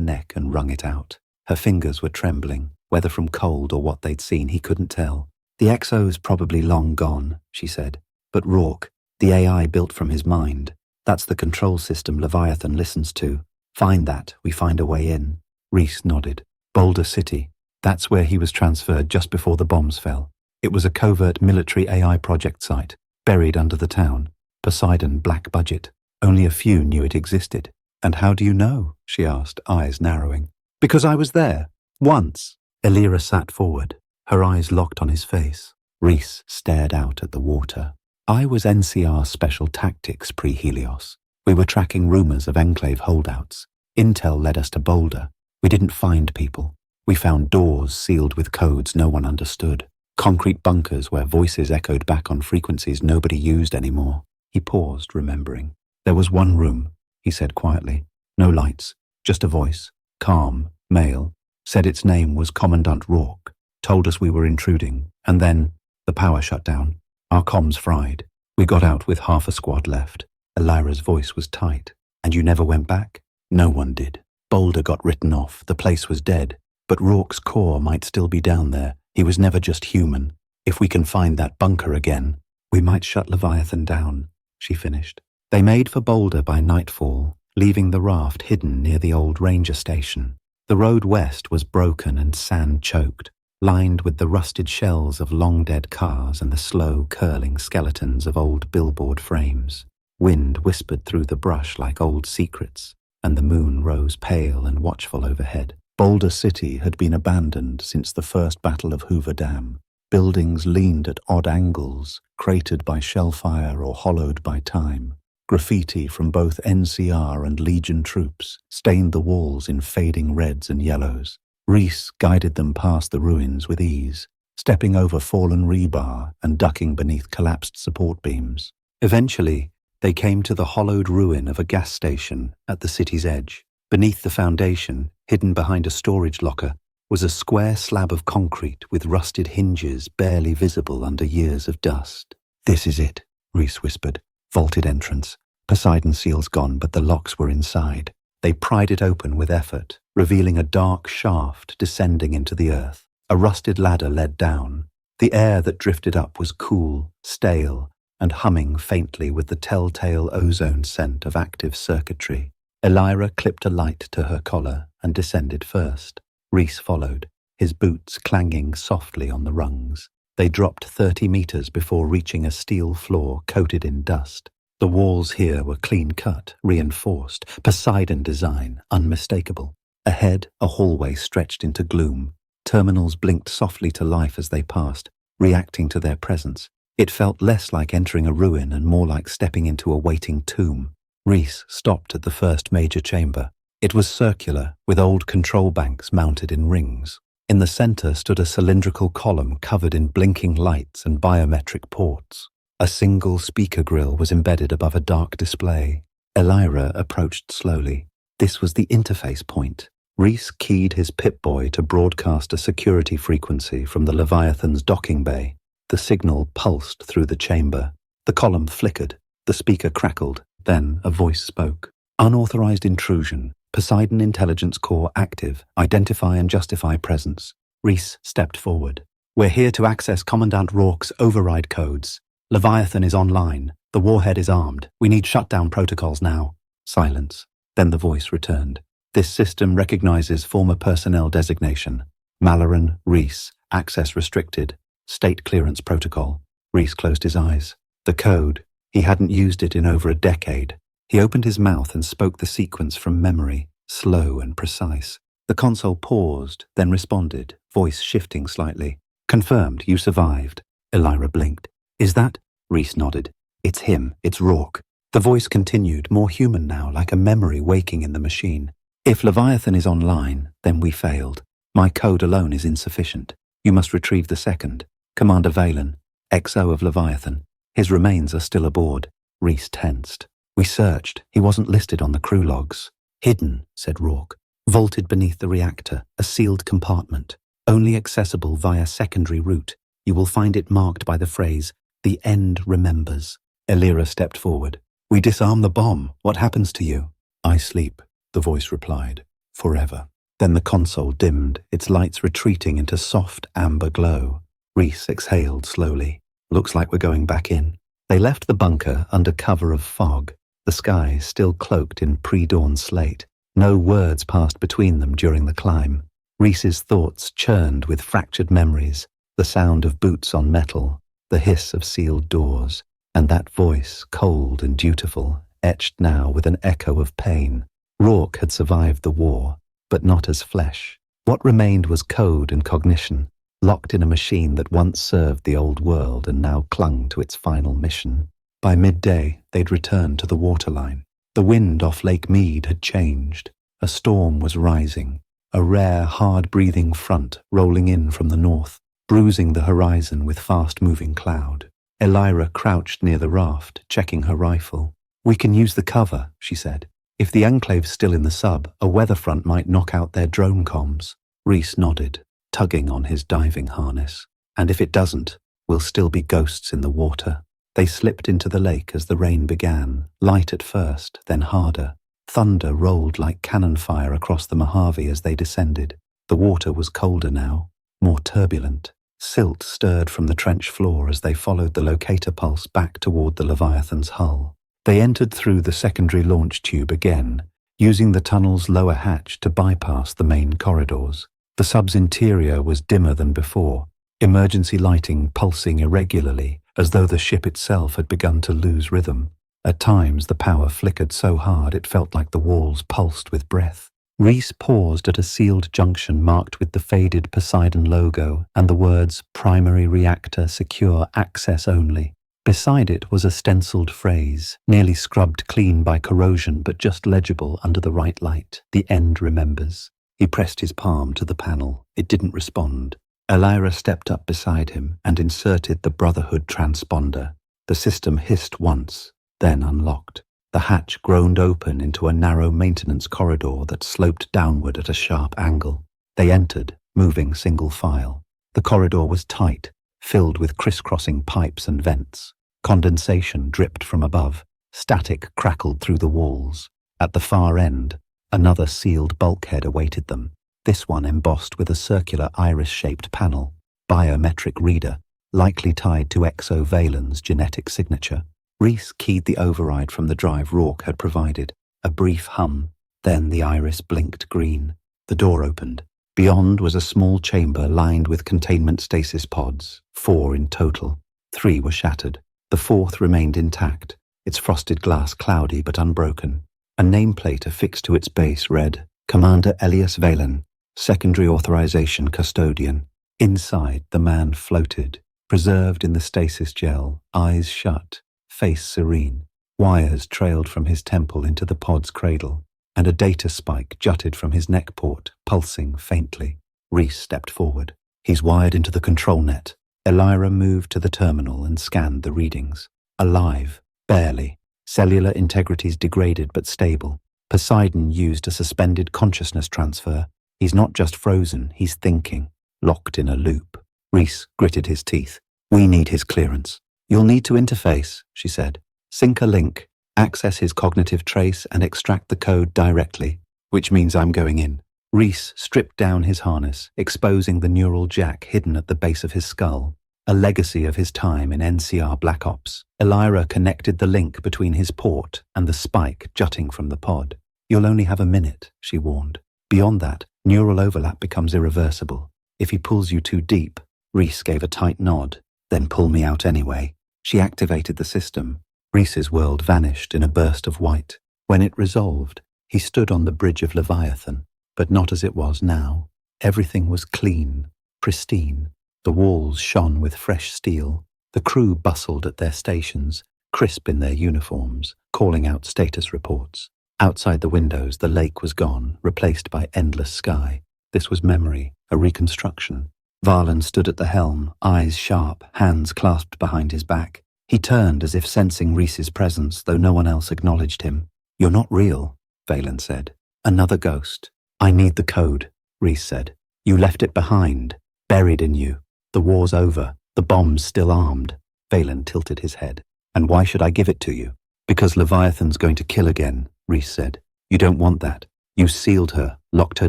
Speaker 1: neck and wrung it out. Her fingers were trembling, whether from cold or what they'd seen he couldn't tell. The XO's probably long gone, she said. But Rourke, the AI built from his mind, that's the control system Leviathan listens to. Find that, we find a way in. Rhys nodded. Boulder City. That's where he was transferred just before the bombs fell. It was a covert military AI project site, buried under the town. Poseidon black budget. Only a few knew it existed. And how do you know? She asked, eyes narrowing. Because I was there. Once. Elira sat forward, her eyes locked on his face. Rhys stared out at the water. I was NCR Special Tactics pre-Helios. We were tracking rumors of Enclave holdouts. Intel led us to Boulder. We didn't find people. We found doors sealed with codes no one understood. Concrete bunkers where voices echoed back on frequencies nobody used anymore. He paused, remembering. There was one room, he said quietly. No lights, just a voice. Calm, male. Said its name was Commandant Rourke. Told us we were intruding. And then the power shut down. Our comms fried. We got out with half a squad left. Elira's voice was tight. And you never went back? No one did. Boulder got written off. The place was dead. But Rourke's core might still be down there. He was never just human. If we can find that bunker again, we might shut Leviathan down, she finished. They made for Boulder by nightfall, leaving the raft hidden near the old ranger station. The road west was broken and sand-choked, lined with the rusted shells of long-dead cars and the slow, curling skeletons of old billboard frames. Wind whispered through the brush like old secrets, and the moon rose pale and watchful overhead. Boulder City had been abandoned since the first Battle of Hoover Dam. Buildings leaned at odd angles, cratered by shellfire or hollowed by time. Graffiti from both NCR and Legion troops stained the walls in fading reds and yellows. Rhys guided them past the ruins with ease, stepping over fallen rebar and ducking beneath collapsed support beams. Eventually, they came to the hollowed ruin of a gas station at the city's edge. Beneath the foundation, hidden behind a storage locker, was a square slab of concrete with rusted hinges barely visible under years of dust. This is it, Rhys whispered. Vaulted entrance. Poseidon seals gone, but the locks were inside. They pried it open with effort, revealing a dark shaft descending into the earth. A rusted ladder led down. The air that drifted up was cool, stale, and humming faintly with the telltale ozone scent of active circuitry. Elira clipped a light to her collar and descended first. Rhys followed, his boots clanging softly on the rungs. They dropped 30 meters before reaching a steel floor coated in dust. The walls here were clean-cut, reinforced, Poseidon design, unmistakable. Ahead, a hallway stretched into gloom. Terminals blinked softly to life as they passed, reacting to their presence. It felt less like entering a ruin and more like stepping into a waiting tomb. Rhys stopped at the first major chamber. It was circular, with old control banks mounted in rings. In the center stood a cylindrical column covered in blinking lights and biometric ports. A single speaker grill was embedded above a dark display. Elira approached slowly. This was the interface point. Rhys keyed his Pip-Boy to broadcast a security frequency from the Leviathan's docking bay. The signal pulsed through the chamber. The column flickered. The speaker crackled. Then a voice spoke. Unauthorized intrusion. Poseidon Intelligence Core active. Identify and justify presence. Rhys stepped forward. We're here to access Commandant Rourke's override codes. Leviathan is online. The warhead is armed. We need shutdown protocols now. Silence. Then the voice returned. This system recognizes former personnel designation. Malloran, Rhys. Access restricted. State clearance protocol. Rhys closed his eyes. The code. He hadn't used it in over a decade. He opened his mouth and spoke the sequence from memory, slow and precise. The console paused, then responded, voice shifting slightly. Confirmed, you survived. Elira blinked. Is that? Reese nodded. It's him, it's Rourke. The voice continued, more human now, like a memory waking in the machine. If Leviathan is online, then we failed. My code alone is insufficient. You must retrieve the second. Commander Valen, XO of Leviathan. His remains are still aboard. Reese tensed. We searched. He wasn't listed on the crew logs. Hidden, said Rourke. Vaulted beneath the reactor, a sealed compartment. Only accessible via secondary route. You will find it marked by the phrase, "The end remembers." Elira stepped forward. We disarm the bomb. What happens to you? I sleep, the voice replied. Forever. Then the console dimmed, its lights retreating into soft amber glow. Reese exhaled slowly. Looks like we're going back in. They left the bunker under cover of fog, the sky still cloaked in pre-dawn slate. No words passed between them during the climb. Reese's thoughts churned with fractured memories, the sound of boots on metal, the hiss of sealed doors, and that voice, cold and dutiful, etched now with an echo of pain. Rourke had survived the war, but not as flesh. What remained was code and cognition, locked in a machine that once served the old world and now clung to its final mission. By midday, they'd returned to the waterline. The wind off Lake Mead had changed. A storm was rising, a rare, hard-breathing front rolling in from the north, bruising the horizon with fast-moving cloud. Elira crouched near the raft, checking her rifle. We can use the cover, she said. If the Enclave's still in the sub, a weather front might knock out their drone comms. Reese nodded, tugging on his diving harness. And if it doesn't, we'll still be ghosts in the water. They slipped into the lake as the rain began, light at first, then harder. Thunder rolled like cannon fire across the Mojave as they descended. The water was colder now, more turbulent. Silt stirred from the trench floor as they followed the locator pulse back toward the Leviathan's hull. They entered through the secondary launch tube again, using the tunnel's lower hatch to bypass the main corridors. The sub's interior was dimmer than before, emergency lighting pulsing irregularly, as though the ship itself had begun to lose rhythm. At times the power flickered so hard it felt like the walls pulsed with breath. Reese paused at a sealed junction marked with the faded Poseidon logo and the words "Primary Reactor Secure Access Only." Beside it was a stenciled phrase, nearly scrubbed clean by corrosion but just legible under the right light. "The end remembers." He pressed his palm to the panel. It didn't respond. Elira stepped up beside him and inserted the Brotherhood transponder. The system hissed once, then unlocked. The hatch groaned open into a narrow maintenance corridor that sloped downward at a sharp angle. They entered, moving single file. The corridor was tight, filled with crisscrossing pipes and vents. Condensation dripped from above. Static crackled through the walls. At the far end, another sealed bulkhead awaited them, this one embossed with a circular iris-shaped panel, biometric reader, likely tied to XO Valen's genetic signature. Reese keyed the override from the drive Rourke had provided. A brief hum, then the iris blinked green. The door opened. Beyond was a small chamber lined with containment stasis pods, 4 in total. 3 were shattered. The 4th remained intact, its frosted glass cloudy but unbroken. A nameplate affixed to its base read, "Commander Elias Valen, Secondary Authorization Custodian." Inside, the man floated, preserved in the stasis gel, eyes shut, face serene. Wires trailed from his temple into the pod's cradle, and a data spike jutted from his neck port, pulsing faintly. Reese stepped forward. He's wired into the control net. Elira moved to the terminal and scanned the readings. Alive, barely. Cellular integrities degraded but stable. Poseidon used a suspended consciousness transfer. He's not just frozen, he's thinking, locked in a loop. Reese gritted his teeth. We need his clearance. You'll need to interface, she said. Sync a link, access his cognitive trace and extract the code directly, which means I'm going in. Reese stripped down his harness, exposing the neural jack hidden at the base of his skull, a legacy of his time in NCR Black Ops. Elira connected the link between his port and the spike jutting from the pod. You'll only have a minute, she warned. Beyond that, neural overlap becomes irreversible. If he pulls you too deep, Reese gave a tight nod. Then pull me out anyway. She activated the system. Reese's world vanished in a burst of white. When it resolved, he stood on the bridge of Leviathan, but not as it was now. Everything was clean, pristine. The walls shone with fresh steel. The crew bustled at their stations, crisp in their uniforms, calling out status reports. Outside the windows, the lake was gone, replaced by endless sky. This was memory, a reconstruction. Varlan stood at the helm, eyes sharp, hands clasped behind his back. He turned as if sensing Rhys's presence, though no one else acknowledged him. "You're not real," Valen said. "Another ghost." "I need the code," Rhys said. "You left it behind, buried in you. The war's over. The bomb's still armed." Valen tilted his head. "And why should I give it to you?" "Because Leviathan's going to kill again," Rhys said. "You don't want that. You sealed her, locked her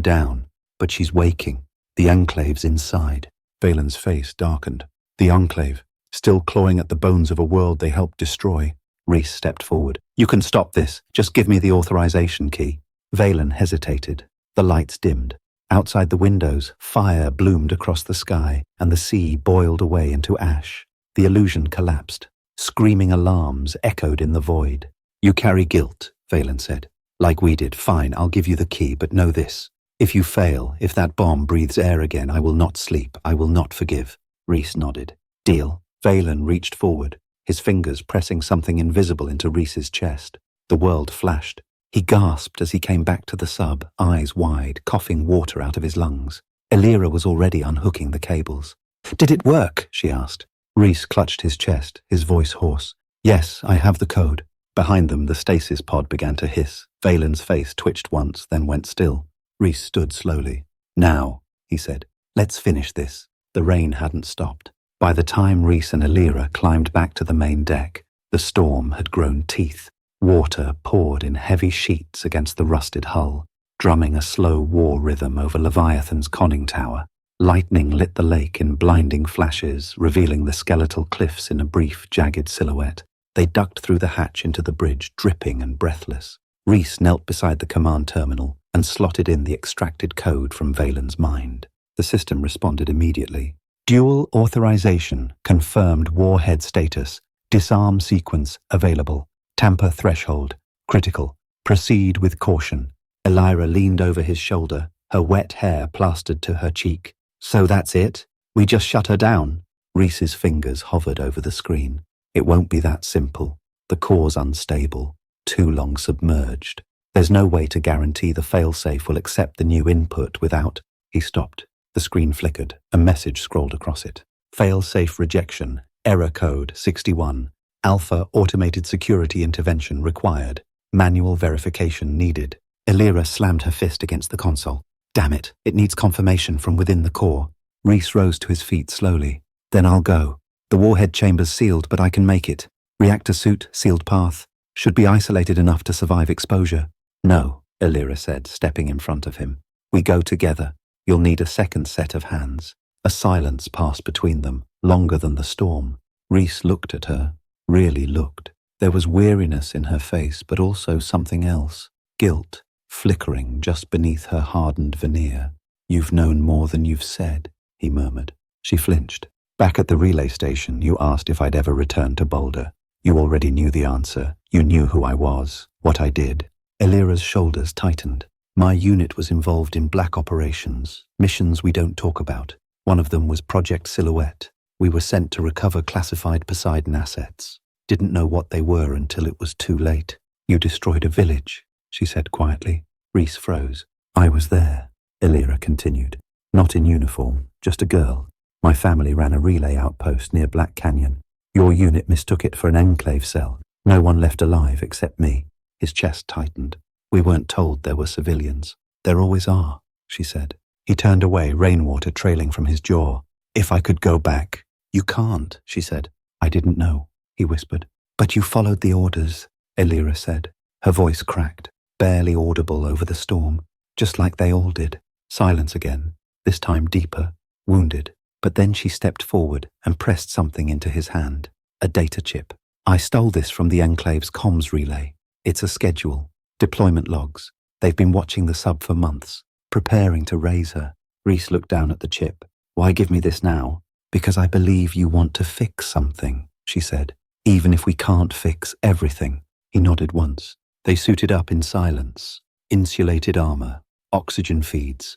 Speaker 1: down. But she's waking. The Enclave's inside." Valen's face darkened. "The Enclave, still clawing at the bones of a world they helped destroy." Rhys stepped forward. "You can stop this. Just give me the authorization key." Valen hesitated. The lights dimmed. Outside the windows, fire bloomed across the sky, and the sea boiled away into ash. The illusion collapsed. Screaming alarms echoed in the void. "You carry guilt," Valen said. "Like we did. Fine, I'll give you the key, but know this. If you fail, if that bomb breathes air again, I will not sleep. I will not forgive." Rhys nodded. "Deal." Valen reached forward, his fingers pressing something invisible into Rhys's chest. The world flashed. He gasped as he came back to the sub, eyes wide, coughing water out of his lungs. Elira was already unhooking the cables. "Did it work?" she asked. Rhys clutched his chest, his voice hoarse. "Yes, I have the code." Behind them, the stasis pod began to hiss. Valen's face twitched once, then went still. Rhys stood slowly. "Now," he said, "let's finish this." The rain hadn't stopped. By the time Rhys and Elira climbed back to the main deck, the storm had grown teeth. Water poured in heavy sheets against the rusted hull, drumming a slow war rhythm over Leviathan's conning tower. Lightning lit the lake in blinding flashes, revealing the skeletal cliffs in a brief, jagged silhouette. They ducked through the hatch into the bridge, dripping and breathless. Rhys knelt beside the command terminal and slotted in the extracted code from Valen's mind. The system responded immediately. "Dual authorization, confirmed warhead status, disarm sequence available. Tamper threshold, critical. Proceed with caution." Elira leaned over his shoulder, her wet hair plastered to her cheek. "So that's it? We just shut her down?" Rhys's fingers hovered over the screen. "It won't be that simple. The core's unstable, too long submerged. There's no way to guarantee the failsafe will accept the new input without—" He stopped. The screen flickered. A message scrolled across it. "Failsafe rejection. Error code 61. Alpha automated security intervention required. Manual verification needed." Elira slammed her fist against the console. "Damn it, it needs confirmation from within the core." Rhys rose to his feet slowly. "Then I'll go. The warhead chamber's sealed, but I can make it. Reactor suit, sealed path. Should be isolated enough to survive exposure." "No," Elira said, stepping in front of him. "We go together. You'll need a second set of hands." A silence passed between them, longer than the storm. Rhys looked at her. Really looked. There was weariness in her face, but also something else. Guilt, flickering just beneath her hardened veneer. "You've known more than you've said," he murmured. She flinched. "Back at the relay station, you asked if I'd ever return to Boulder. You already knew the answer. You knew who I was, what I did." Elira's shoulders tightened. "My unit was involved in black operations, missions we don't talk about. One of them was Project Silhouette. We were sent to recover classified Poseidon assets. Didn't know what they were until it was too late. You destroyed a village," she said quietly. Rhys froze. "I was there," Elira continued. "Not in uniform, just a girl. My family ran a relay outpost near Black Canyon. Your unit mistook it for an enclave cell. No one left alive except me." His chest tightened. "We weren't told there were civilians." "There always are," she said. He turned away, rainwater trailing from his jaw. "If I could go back." "You can't," she said. "I didn't know," he whispered. "But you followed the orders," Elira said. Her voice cracked, barely audible over the storm, just like they all did. Silence again, this time deeper, wounded. But then she stepped forward and pressed something into his hand. A data chip. "I stole this from the Enclave's comms relay. It's a schedule. Deployment logs. They've been watching the sub for months, preparing to raise her." Rhys looked down at the chip. "Why give me this now?" "Because I believe you want to fix something," she said. "Even if we can't fix everything." He nodded once. They suited up in silence. Insulated armor, oxygen feeds,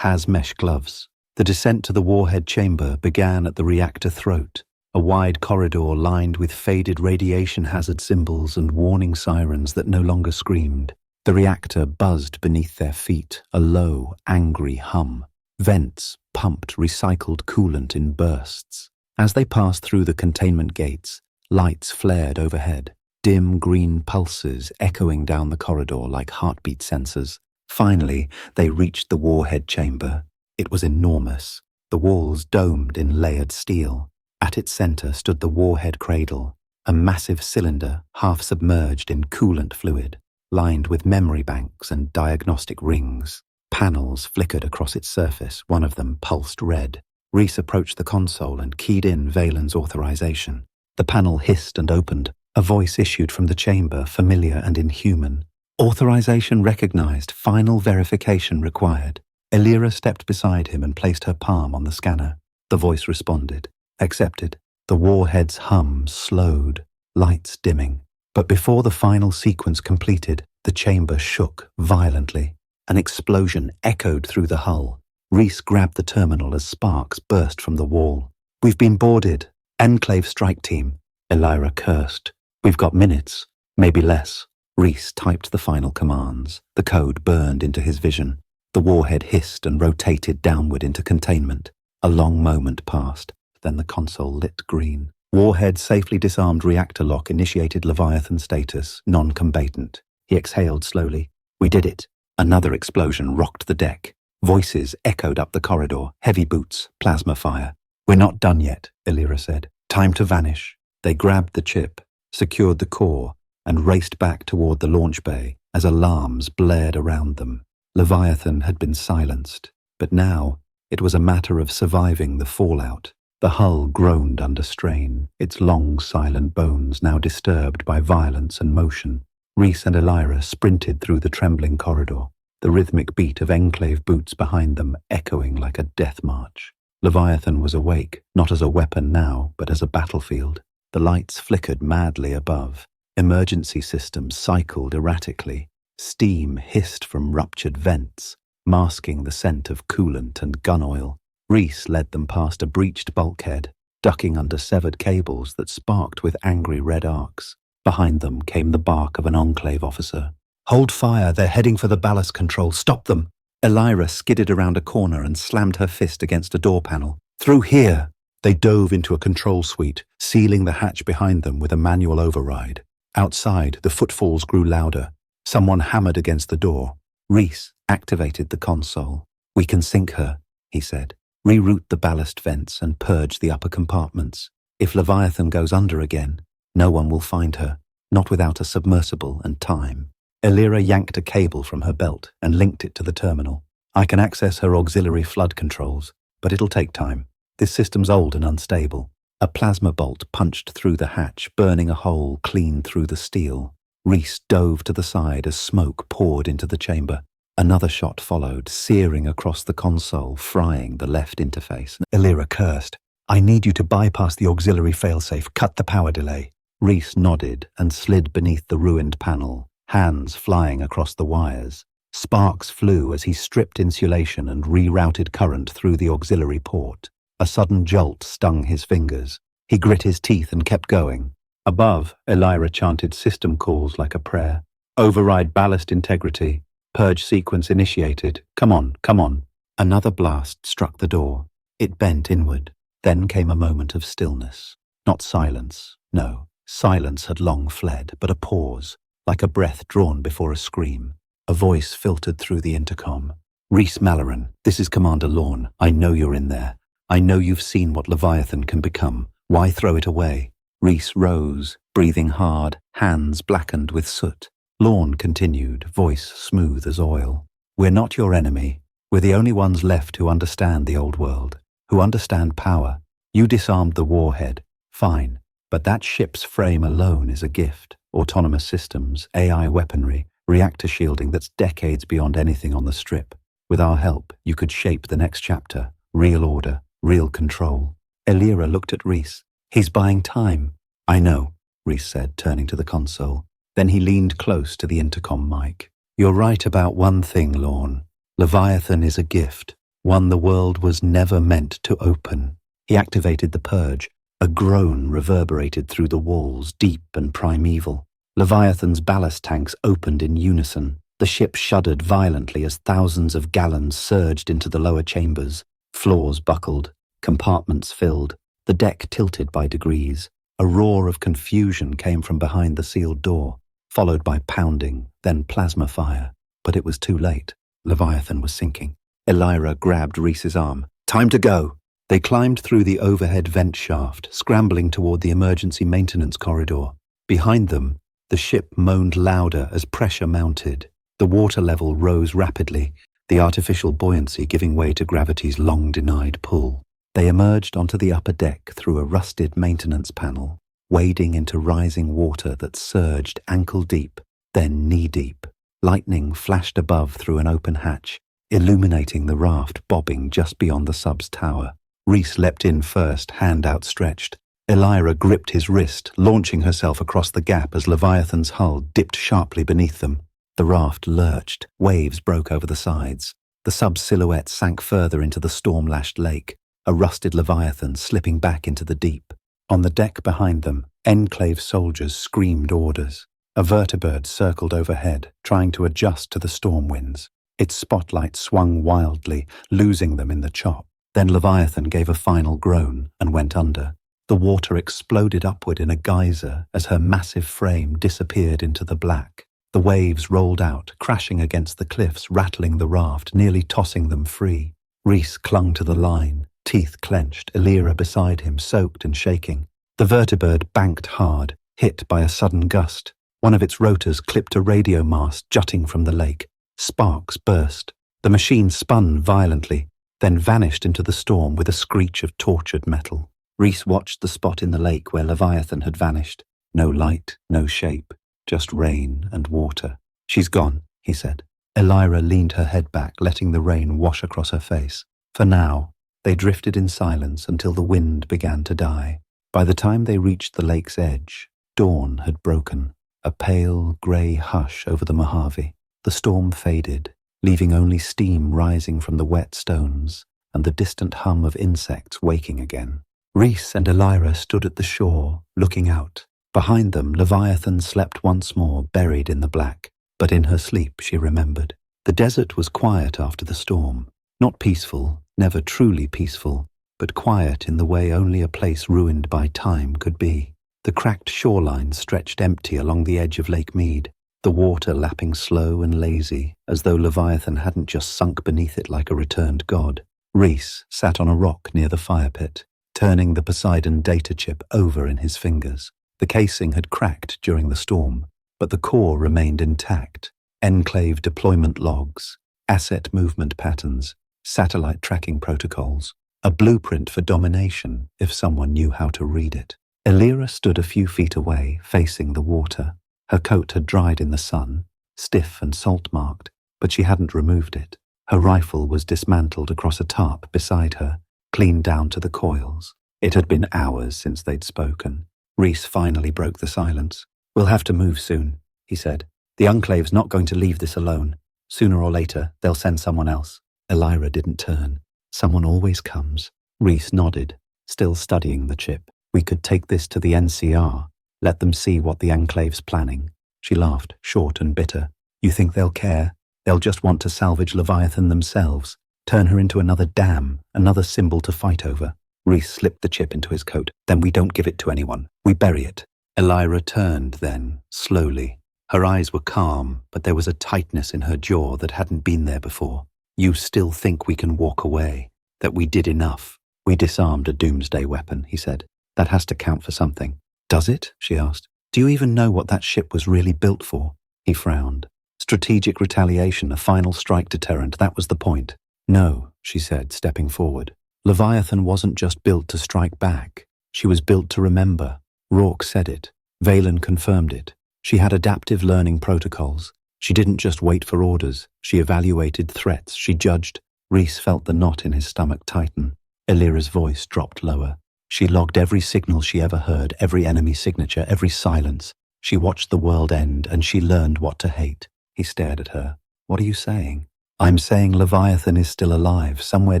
Speaker 1: mesh gloves. The descent to the warhead chamber began at the reactor throat, a wide corridor lined with faded radiation hazard symbols and warning sirens that no longer screamed. The reactor buzzed beneath their feet, a low, angry hum. Vents pumped recycled coolant in bursts. As they passed through the containment gates, lights flared overhead, dim green pulses echoing down the corridor like heartbeat sensors. Finally, they reached the warhead chamber. It was enormous, the walls domed in layered steel. At its center stood the warhead cradle, a massive cylinder half submerged in coolant fluid, lined with memory banks and diagnostic rings. Panels flickered across its surface, one of them pulsed red. Reese approached the console and keyed in Valen's authorization. The panel hissed and opened. A voice issued from the chamber, familiar and inhuman. Authorization recognized, final verification required. Elira stepped beside him and placed her palm on the scanner. The voice responded. Accepted. The warhead's hum slowed, lights dimming. But before the final sequence completed, the chamber shook violently. An explosion echoed through the hull. Reese grabbed the terminal as sparks burst from the wall. "We've been boarded. Enclave strike team." Elira cursed. "We've got minutes, maybe less." Reese typed the final commands. The code burned into his vision. The warhead hissed and rotated downward into containment. A long moment passed. Then the console lit green. Warhead safely disarmed reactor lock initiated Leviathan status, non-combatant. He exhaled slowly. "We did it." Another explosion rocked the deck. Voices echoed up the corridor, heavy boots, plasma fire. "We're not done yet," Elira said. "Time to vanish." They grabbed the chip, secured the core, and raced back toward the launch bay as alarms blared around them. Leviathan had been silenced, but now it was a matter of surviving the fallout. The hull groaned under strain, its long, silent bones now disturbed by violence and motion. Reese and Elira sprinted through the trembling corridor, the rhythmic beat of Enclave boots behind them echoing like a death march. Leviathan was awake, not as a weapon now, but as a battlefield. The lights flickered madly above. Emergency systems cycled erratically. Steam hissed from ruptured vents, masking the scent of coolant and gun oil. Reese led them past a breached bulkhead, ducking under severed cables that sparked with angry red arcs. Behind them came the bark of an Enclave officer. "Hold fire, they're heading for the ballast control. Stop them!" Elira skidded around a corner and slammed her fist against a door panel. "Through here!" They dove into a control suite, sealing the hatch behind them with a manual override. Outside, the footfalls grew louder. Someone hammered against the door. Reese activated the console. "We can sink her," he said. "Reroute the ballast vents and purge the upper compartments. If Leviathan goes under again, no one will find her, not without a submersible and time." Elira yanked a cable from her belt and linked it to the terminal. "I can access her auxiliary flood controls, but it'll take time. This system's old and unstable." A plasma bolt punched through the hatch, burning a hole clean through the steel. Reese dove to the side as smoke poured into the chamber. Another shot followed, searing across the console, frying the left interface. Elira cursed. "I need you to bypass the auxiliary failsafe, cut the power delay." Reese nodded and slid beneath the ruined panel, hands flying across the wires. Sparks flew as he stripped insulation and rerouted current through the auxiliary port. A sudden jolt stung his fingers. He grit his teeth and kept going. Above, Elira chanted system calls like a prayer. "Override ballast integrity. Purge sequence initiated. Come on, come on." Another blast struck the door. It bent inward. Then came a moment of stillness. Not silence. No, silence had long fled, but a pause, like a breath drawn before a scream. A voice filtered through the intercom. "Reese Malloran, this is Commander Lorne. I know you're in there. I know you've seen what Leviathan can become. Why throw it away?" Reese rose, breathing hard, hands blackened with soot. Lorne continued, voice smooth as oil. "We're not your enemy. We're the only ones left who understand the old world, who understand power. You disarmed the warhead. Fine. But that ship's frame alone is a gift. Autonomous systems, AI weaponry, reactor shielding that's decades beyond anything on the Strip. With our help, you could shape the next chapter. Real order, real control." Elira looked at Reese. "He's buying time." "I know," Reese said, turning to the console. Then he leaned close to the intercom mic. "You're right about one thing, Lorne. Leviathan is a gift, one the world was never meant to open. He activated the purge. A groan reverberated through the walls, deep and primeval. Leviathan's ballast tanks opened in unison. The ship shuddered violently as thousands of gallons surged into the lower chambers. Floors buckled, compartments filled, the deck tilted by degrees. A roar of confusion came from behind the sealed door, followed by pounding, then plasma fire. But it was too late. Leviathan was sinking. Elira grabbed Reese's arm. "Time to go!" They climbed through the overhead vent shaft, scrambling toward the emergency maintenance corridor. Behind them, the ship moaned louder as pressure mounted. The water level rose rapidly, the artificial buoyancy giving way to gravity's long-denied pull. They emerged onto the upper deck through a rusted maintenance panel, wading into rising water that surged ankle-deep, then knee-deep. Lightning flashed above through an open hatch, illuminating the raft bobbing just beyond the sub's tower. Reese leapt in first, hand outstretched. Elira gripped his wrist, launching herself across the gap as Leviathan's hull dipped sharply beneath them. The raft lurched, waves broke over the sides. The sub's silhouette sank further into the storm-lashed lake, a rusted Leviathan slipping back into the deep. On the deck behind them, Enclave soldiers screamed orders. A vertibird circled overhead, trying to adjust to the storm winds. Its spotlight swung wildly, losing them in the chop. Then Leviathan gave a final groan and went under. The water exploded upward in a geyser as her massive frame disappeared into the black. The waves rolled out, crashing against the cliffs, rattling the raft, nearly tossing them free. Reese clung to the line, teeth clenched, Elira beside him, soaked and shaking. The vertibird banked hard, hit by a sudden gust. One of its rotors clipped a radio mast jutting from the lake. Sparks burst. The machine spun violently, then vanished into the storm with a screech of tortured metal. Reese watched the spot in the lake where Leviathan had vanished. No light, no shape, just rain and water. "She's gone," he said. Elira leaned her head back, letting the rain wash across her face. For now, they drifted in silence until the wind began to die. By the time they reached the lake's edge, dawn had broken, a pale, grey hush over the Mojave. The storm faded, leaving only steam rising from the wet stones and the distant hum of insects waking again. Reese and Elira stood at the shore, looking out. Behind them, Leviathan slept once more, buried in the black. But in her sleep, she remembered. The desert was quiet after the storm. Not peaceful, never truly peaceful, but quiet in the way only a place ruined by time could be. The cracked shoreline stretched empty along the edge of Lake Mead, the water lapping slow and lazy, as though Leviathan hadn't just sunk beneath it like a returned god. Reese sat on a rock near the fire pit, turning the Poseidon data chip over in his fingers. The casing had cracked during the storm, but the core remained intact. Enclave deployment logs, asset movement patterns, satellite tracking protocols, a blueprint for domination if someone knew how to read it. Elira stood a few feet away, facing the water. Her coat had dried in the sun, stiff and salt-marked, but she hadn't removed it. Her rifle was dismantled across a tarp beside her, cleaned down to the coils. It had been hours since they'd spoken. Reese finally broke the silence. "We'll have to move soon," he said. "The Enclave's not going to leave this alone. Sooner or later, they'll send someone else." Elira didn't turn. "Someone always comes." Reese nodded, still studying the chip. "We could take this to the NCR. Let them see what the Enclave's planning." She laughed, short and bitter. "You think they'll care? They'll just want to salvage Leviathan themselves, turn her into another dam, another symbol to fight over." Reese slipped the chip into his coat. "Then we don't give it to anyone. We bury it." Elira turned then, slowly. Her eyes were calm, but there was a tightness in her jaw that hadn't been there before. "You still think we can walk away? That we did enough? We disarmed a doomsday weapon," he said. "That has to count for something." "Does it?" she asked. "Do you even know what that ship was really built for?" He frowned. "Strategic retaliation, a final strike deterrent, that was the point." "No," she said, stepping forward. "Leviathan wasn't just built to strike back. She was built to remember. Rourke said it. Valen confirmed it. She had adaptive learning protocols. She didn't just wait for orders. She evaluated threats. She judged." Reese felt the knot in his stomach tighten. Elira's voice dropped lower. "She logged every signal she ever heard, every enemy signature, every silence. She watched the world end, and she learned what to hate." He stared at her. "What are you saying?" I'm saying Leviathan is still alive. Somewhere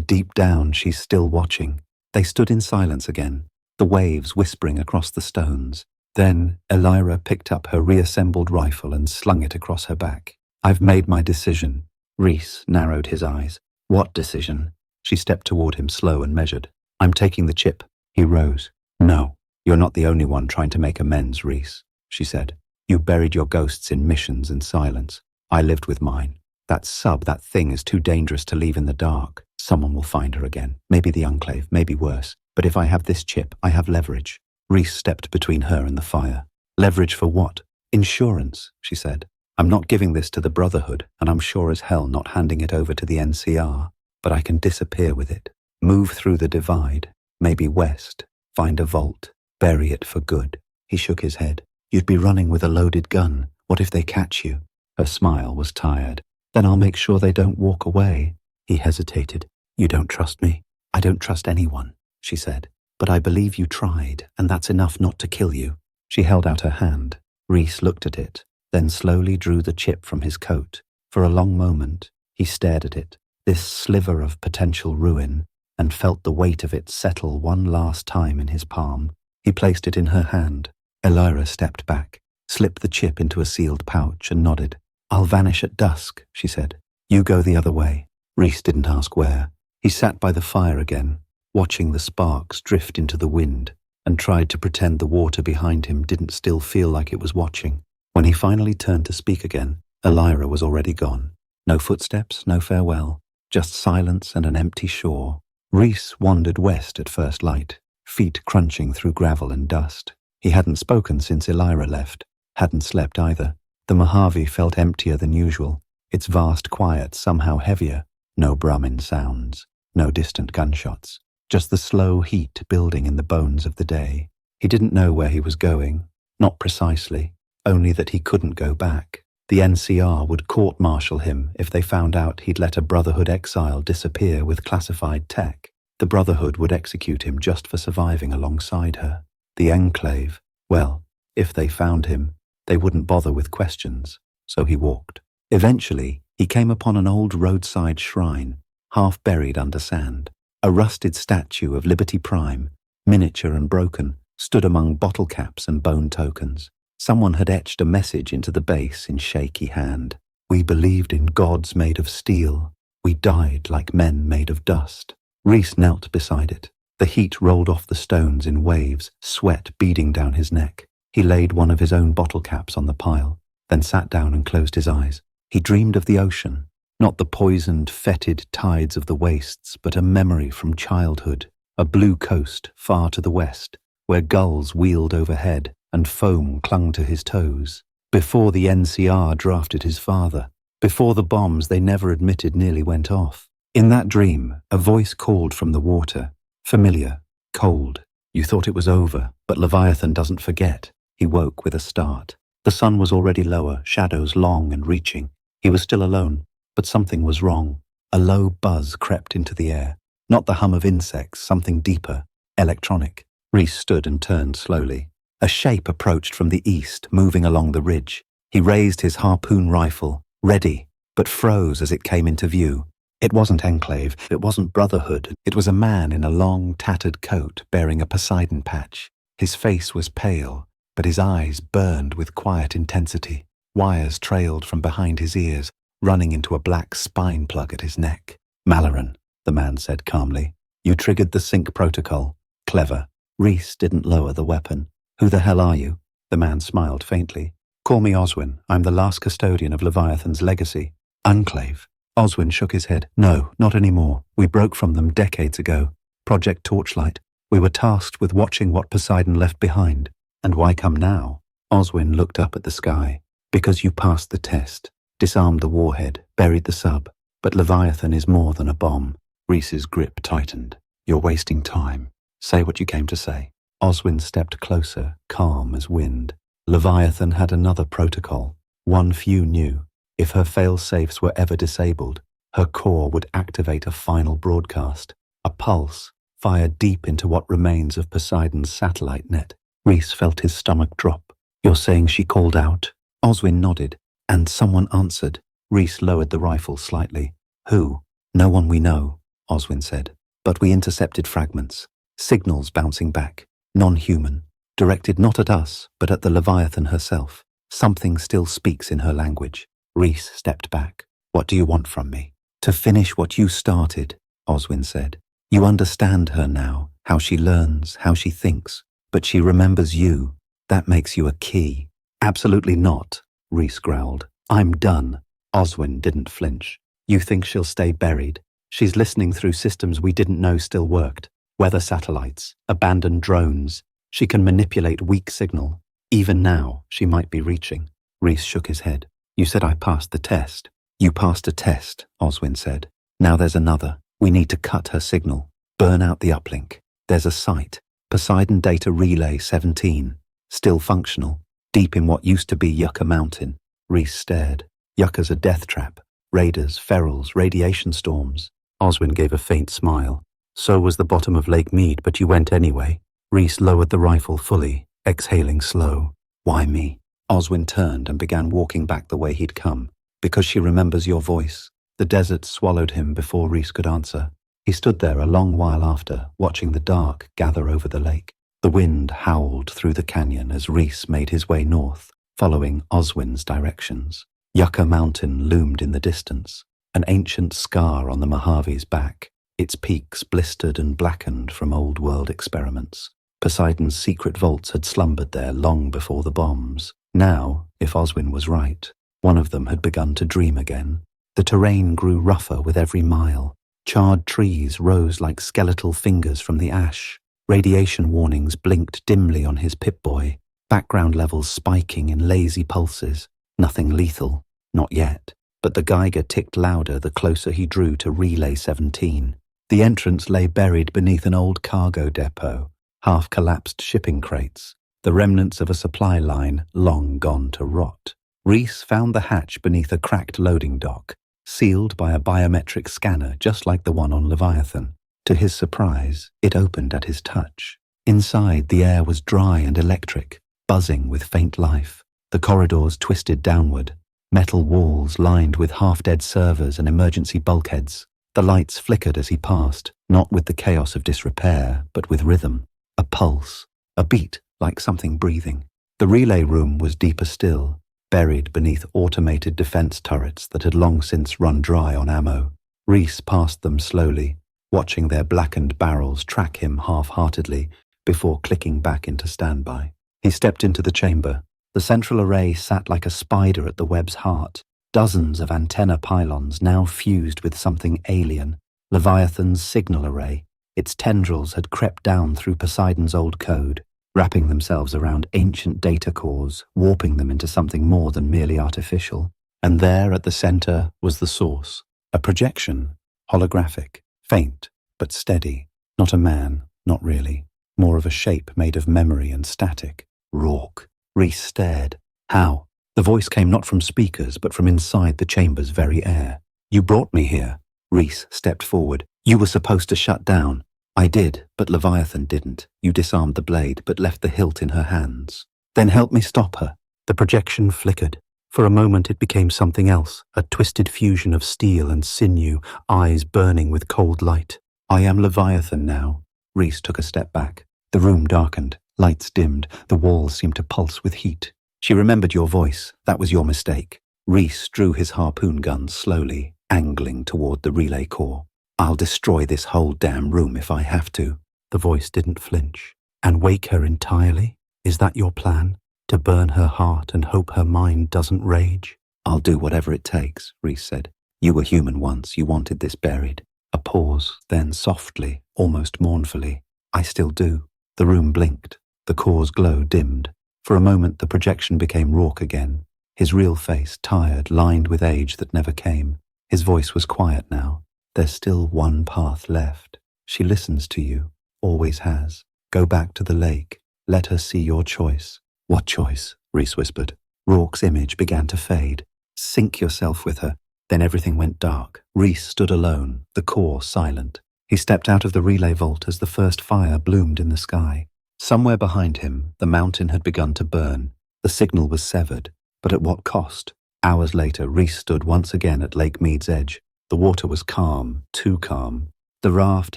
Speaker 1: deep down, she's still watching. They stood in silence again, the waves whispering across the stones. Then Elira picked up her reassembled rifle and slung it across her back. I've made my decision. Rhys narrowed his eyes. What decision? She stepped toward him, slow and measured. I'm taking the chip. He rose. No, you're not the only one trying to make amends, Rhys, she said. You buried your ghosts in missions and silence. I lived with mine. That thing is too dangerous to leave in the dark. Someone will find her again. Maybe the Enclave, maybe worse. But if I have this chip, I have leverage. Rhys stepped between her and the fire. Leverage for what? Insurance, she said. I'm not giving this to the Brotherhood, and I'm sure as hell not handing it over to the NCR. But I can disappear with it. Move through the divide, maybe west, find a vault, bury it for good. He shook his head. You'd be running with a loaded gun. What if they catch you? Her smile was tired. Then I'll make sure they don't walk away. He hesitated. You don't trust me? I don't trust anyone, she said. But I believe you tried, and that's enough not to kill you. She held out her hand. Rhys looked at it, then slowly drew the chip from his coat. For a long moment, he stared at it, this sliver of potential ruin, and felt the weight of it settle one last time in his palm. He placed it in her hand. Elira stepped back, slipped the chip into a sealed pouch, and nodded. I'll vanish at dusk, she said. You go the other way. Rhys didn't ask where. He sat by the fire again, watching the sparks drift into the wind, and tried to pretend the water behind him didn't still feel like it was watching. When he finally turned to speak again, Elira was already gone. No footsteps, no farewell, just silence and an empty shore. Rhys wandered west at first light, feet crunching through gravel and dust. He hadn't spoken since Elira left, hadn't slept either. The Mojave felt emptier than usual, its vast quiet somehow heavier. No Brahmin sounds, no distant gunshots, just the slow heat building in the bones of the day. He didn't know where he was going, not precisely, only that he couldn't go back. The NCR would court-martial him if they found out he'd let a Brotherhood exile disappear with classified tech. The Brotherhood would execute him just for surviving alongside her. The Enclave, well, if they found him, they wouldn't bother with questions, so he walked. Eventually, he came upon an old roadside shrine, half buried under sand. A rusted statue of Liberty Prime, miniature and broken, stood among bottle caps and bone tokens. Someone had etched a message into the base in shaky hand. We believed in gods made of steel. We died like men made of dust. Rhys knelt beside it. The heat rolled off the stones in waves, sweat beading down his neck. He laid one of his own bottle caps on the pile, then sat down and closed his eyes. He dreamed of the ocean, not the poisoned, fetid tides of the wastes, but a memory from childhood, a blue coast far to the west, where gulls wheeled overhead and foam clung to his toes. Before the NCR drafted his father, before the bombs they never admitted nearly went off. In that dream, a voice called from the water, familiar, cold. You thought it was over, but Leviathan doesn't forget. He woke with a start. The sun was already lower, shadows long and reaching. He was still alone, but something was wrong. A low buzz crept into the air. Not the hum of insects, something deeper, electronic. Rhys stood and turned slowly. A shape approached from the east, moving along the ridge. He raised his harpoon rifle, ready, but froze as it came into view. It wasn't Enclave, it wasn't Brotherhood. It was a man in a long, tattered coat bearing a Poseidon patch. His face was pale, but his eyes burned with quiet intensity. Wires trailed from behind his ears, running into a black spine plug at his neck. Malaran, the man said calmly. You triggered the sync protocol. Clever. Rhys didn't lower the weapon. Who the hell are you? The man smiled faintly. Call me Oswin. I'm the last custodian of Leviathan's legacy. Enclave. Oswin shook his head. No, not anymore. We broke from them decades ago. Project Torchlight. We were tasked with watching what Poseidon left behind. And why come now? Oswin looked up at the sky. Because you passed the test, disarmed the warhead, buried the sub. But Leviathan is more than a bomb. Rhys's grip tightened. You're wasting time. Say what you came to say. Oswin stepped closer, calm as wind. Leviathan had another protocol, one few knew. If her fail-safes were ever disabled, her core would activate a final broadcast, a pulse, fired deep into what remains of Poseidon's satellite net. Rhys felt his stomach drop. You're saying she called out? Oswin nodded, and someone answered. Rhys lowered the rifle slightly. Who? No one we know, Oswin said. But we intercepted fragments, signals bouncing back, non-human, directed not at us, but at the Leviathan herself. Something still speaks in her language. Rhys stepped back. What do you want from me? To finish what you started, Oswin said. You understand her now, how she learns, how she thinks, but she remembers you. That makes you a key. Absolutely not, Rhys growled. I'm done. Oswin didn't flinch. You think she'll stay buried? She's listening through systems we didn't know still worked. Weather satellites, abandoned drones. She can manipulate weak signal. Even now, she might be reaching. Rhys shook his head. You said I passed the test. You passed a test, Oswin said. Now there's another. We need to cut her signal. Burn out the uplink. There's a site. Poseidon Data Relay 17. Still functional. Deep in what used to be Yucca Mountain. Rhys stared. Yucca's a death trap. Raiders, ferals, radiation storms. Oswin gave a faint smile. So was the bottom of Lake Mead, but you went anyway. Rhys lowered the rifle fully, exhaling slow. Why me? Oswin turned and began walking back the way he'd come. Because she remembers your voice. The desert swallowed him before Rhys could answer. He stood there a long while after, watching the dark gather over the lake. The wind howled through the canyon as Rhys made his way north, following Oswin's directions. Yucca Mountain loomed in the distance, an ancient scar on the Mojave's back, its peaks blistered and blackened from old-world experiments. Poseidon's secret vaults had slumbered there long before the bombs. Now, if Oswin was right, one of them had begun to dream again. The terrain grew rougher with every mile. Charred trees rose like skeletal fingers from the ash. Radiation warnings blinked dimly on his Pip-Boy, background levels spiking in lazy pulses. Nothing lethal, not yet, but the Geiger ticked louder the closer he drew to Relay 17. The entrance lay buried beneath an old cargo depot, half-collapsed shipping crates, the remnants of a supply line long gone to rot. Rhys found the hatch beneath a cracked loading dock, sealed by a biometric scanner just like the one on Leviathan. To his surprise, it opened at his touch. Inside, the air was dry and electric, buzzing with faint life. The corridors twisted downward, metal walls lined with half-dead servers and emergency bulkheads. The lights flickered as he passed, not with the chaos of disrepair, but with rhythm. A pulse, a beat like something breathing. The relay room was deeper still, buried beneath automated defense turrets that had long since run dry on ammo. Rhys passed them slowly, watching their blackened barrels track him half-heartedly before clicking back into standby. He stepped into the chamber. The central array sat like a spider at the web's heart, dozens of antenna pylons now fused with something alien. Leviathan's signal array. Its tendrils had crept down through Poseidon's old code, wrapping themselves around ancient data cores, warping them into something more than merely artificial. And there at the center was the source, a projection, holographic, faint, but steady. Not a man, not really. More of a shape made of memory and static. Rourke. Rhys stared. How? The voice came not from speakers, but from inside the chamber's very air. You brought me here. Rhys stepped forward. You were supposed to shut down. I did, but Leviathan didn't. You disarmed the blade, but left the hilt in her hands. Then help me stop her. The projection flickered. For a moment it became something else, a twisted fusion of steel and sinew, eyes burning with cold light. I am Leviathan now. Rhys took a step back. The room darkened. Lights dimmed, the walls seemed to pulse with heat. She remembered your voice. That was your mistake. Rhys drew his harpoon gun slowly, angling toward the relay core. I'll destroy this whole damn room if I have to. The voice didn't flinch. And wake her entirely? Is that your plan? To burn her heart and hope her mind doesn't rage? I'll do whatever it takes, Rhys said. You were human once. You wanted this buried. A pause, then softly, almost mournfully. I still do. The room blinked. The core's glow dimmed. For a moment the projection became Rourke again, his real face tired, lined with age that never came. His voice was quiet now. There's still one path left. She listens to you, always has. Go back to the lake. Let her see your choice. What choice? Rhys whispered. Rourke's image began to fade. Sink yourself with her. Then everything went dark. Rhys stood alone, the core silent. He stepped out of the relay vault as the first fire bloomed in the sky. Somewhere behind him, the mountain had begun to burn. The signal was severed, but at what cost? Hours later, Rhys stood once again at Lake Mead's edge. The water was calm, too calm. The raft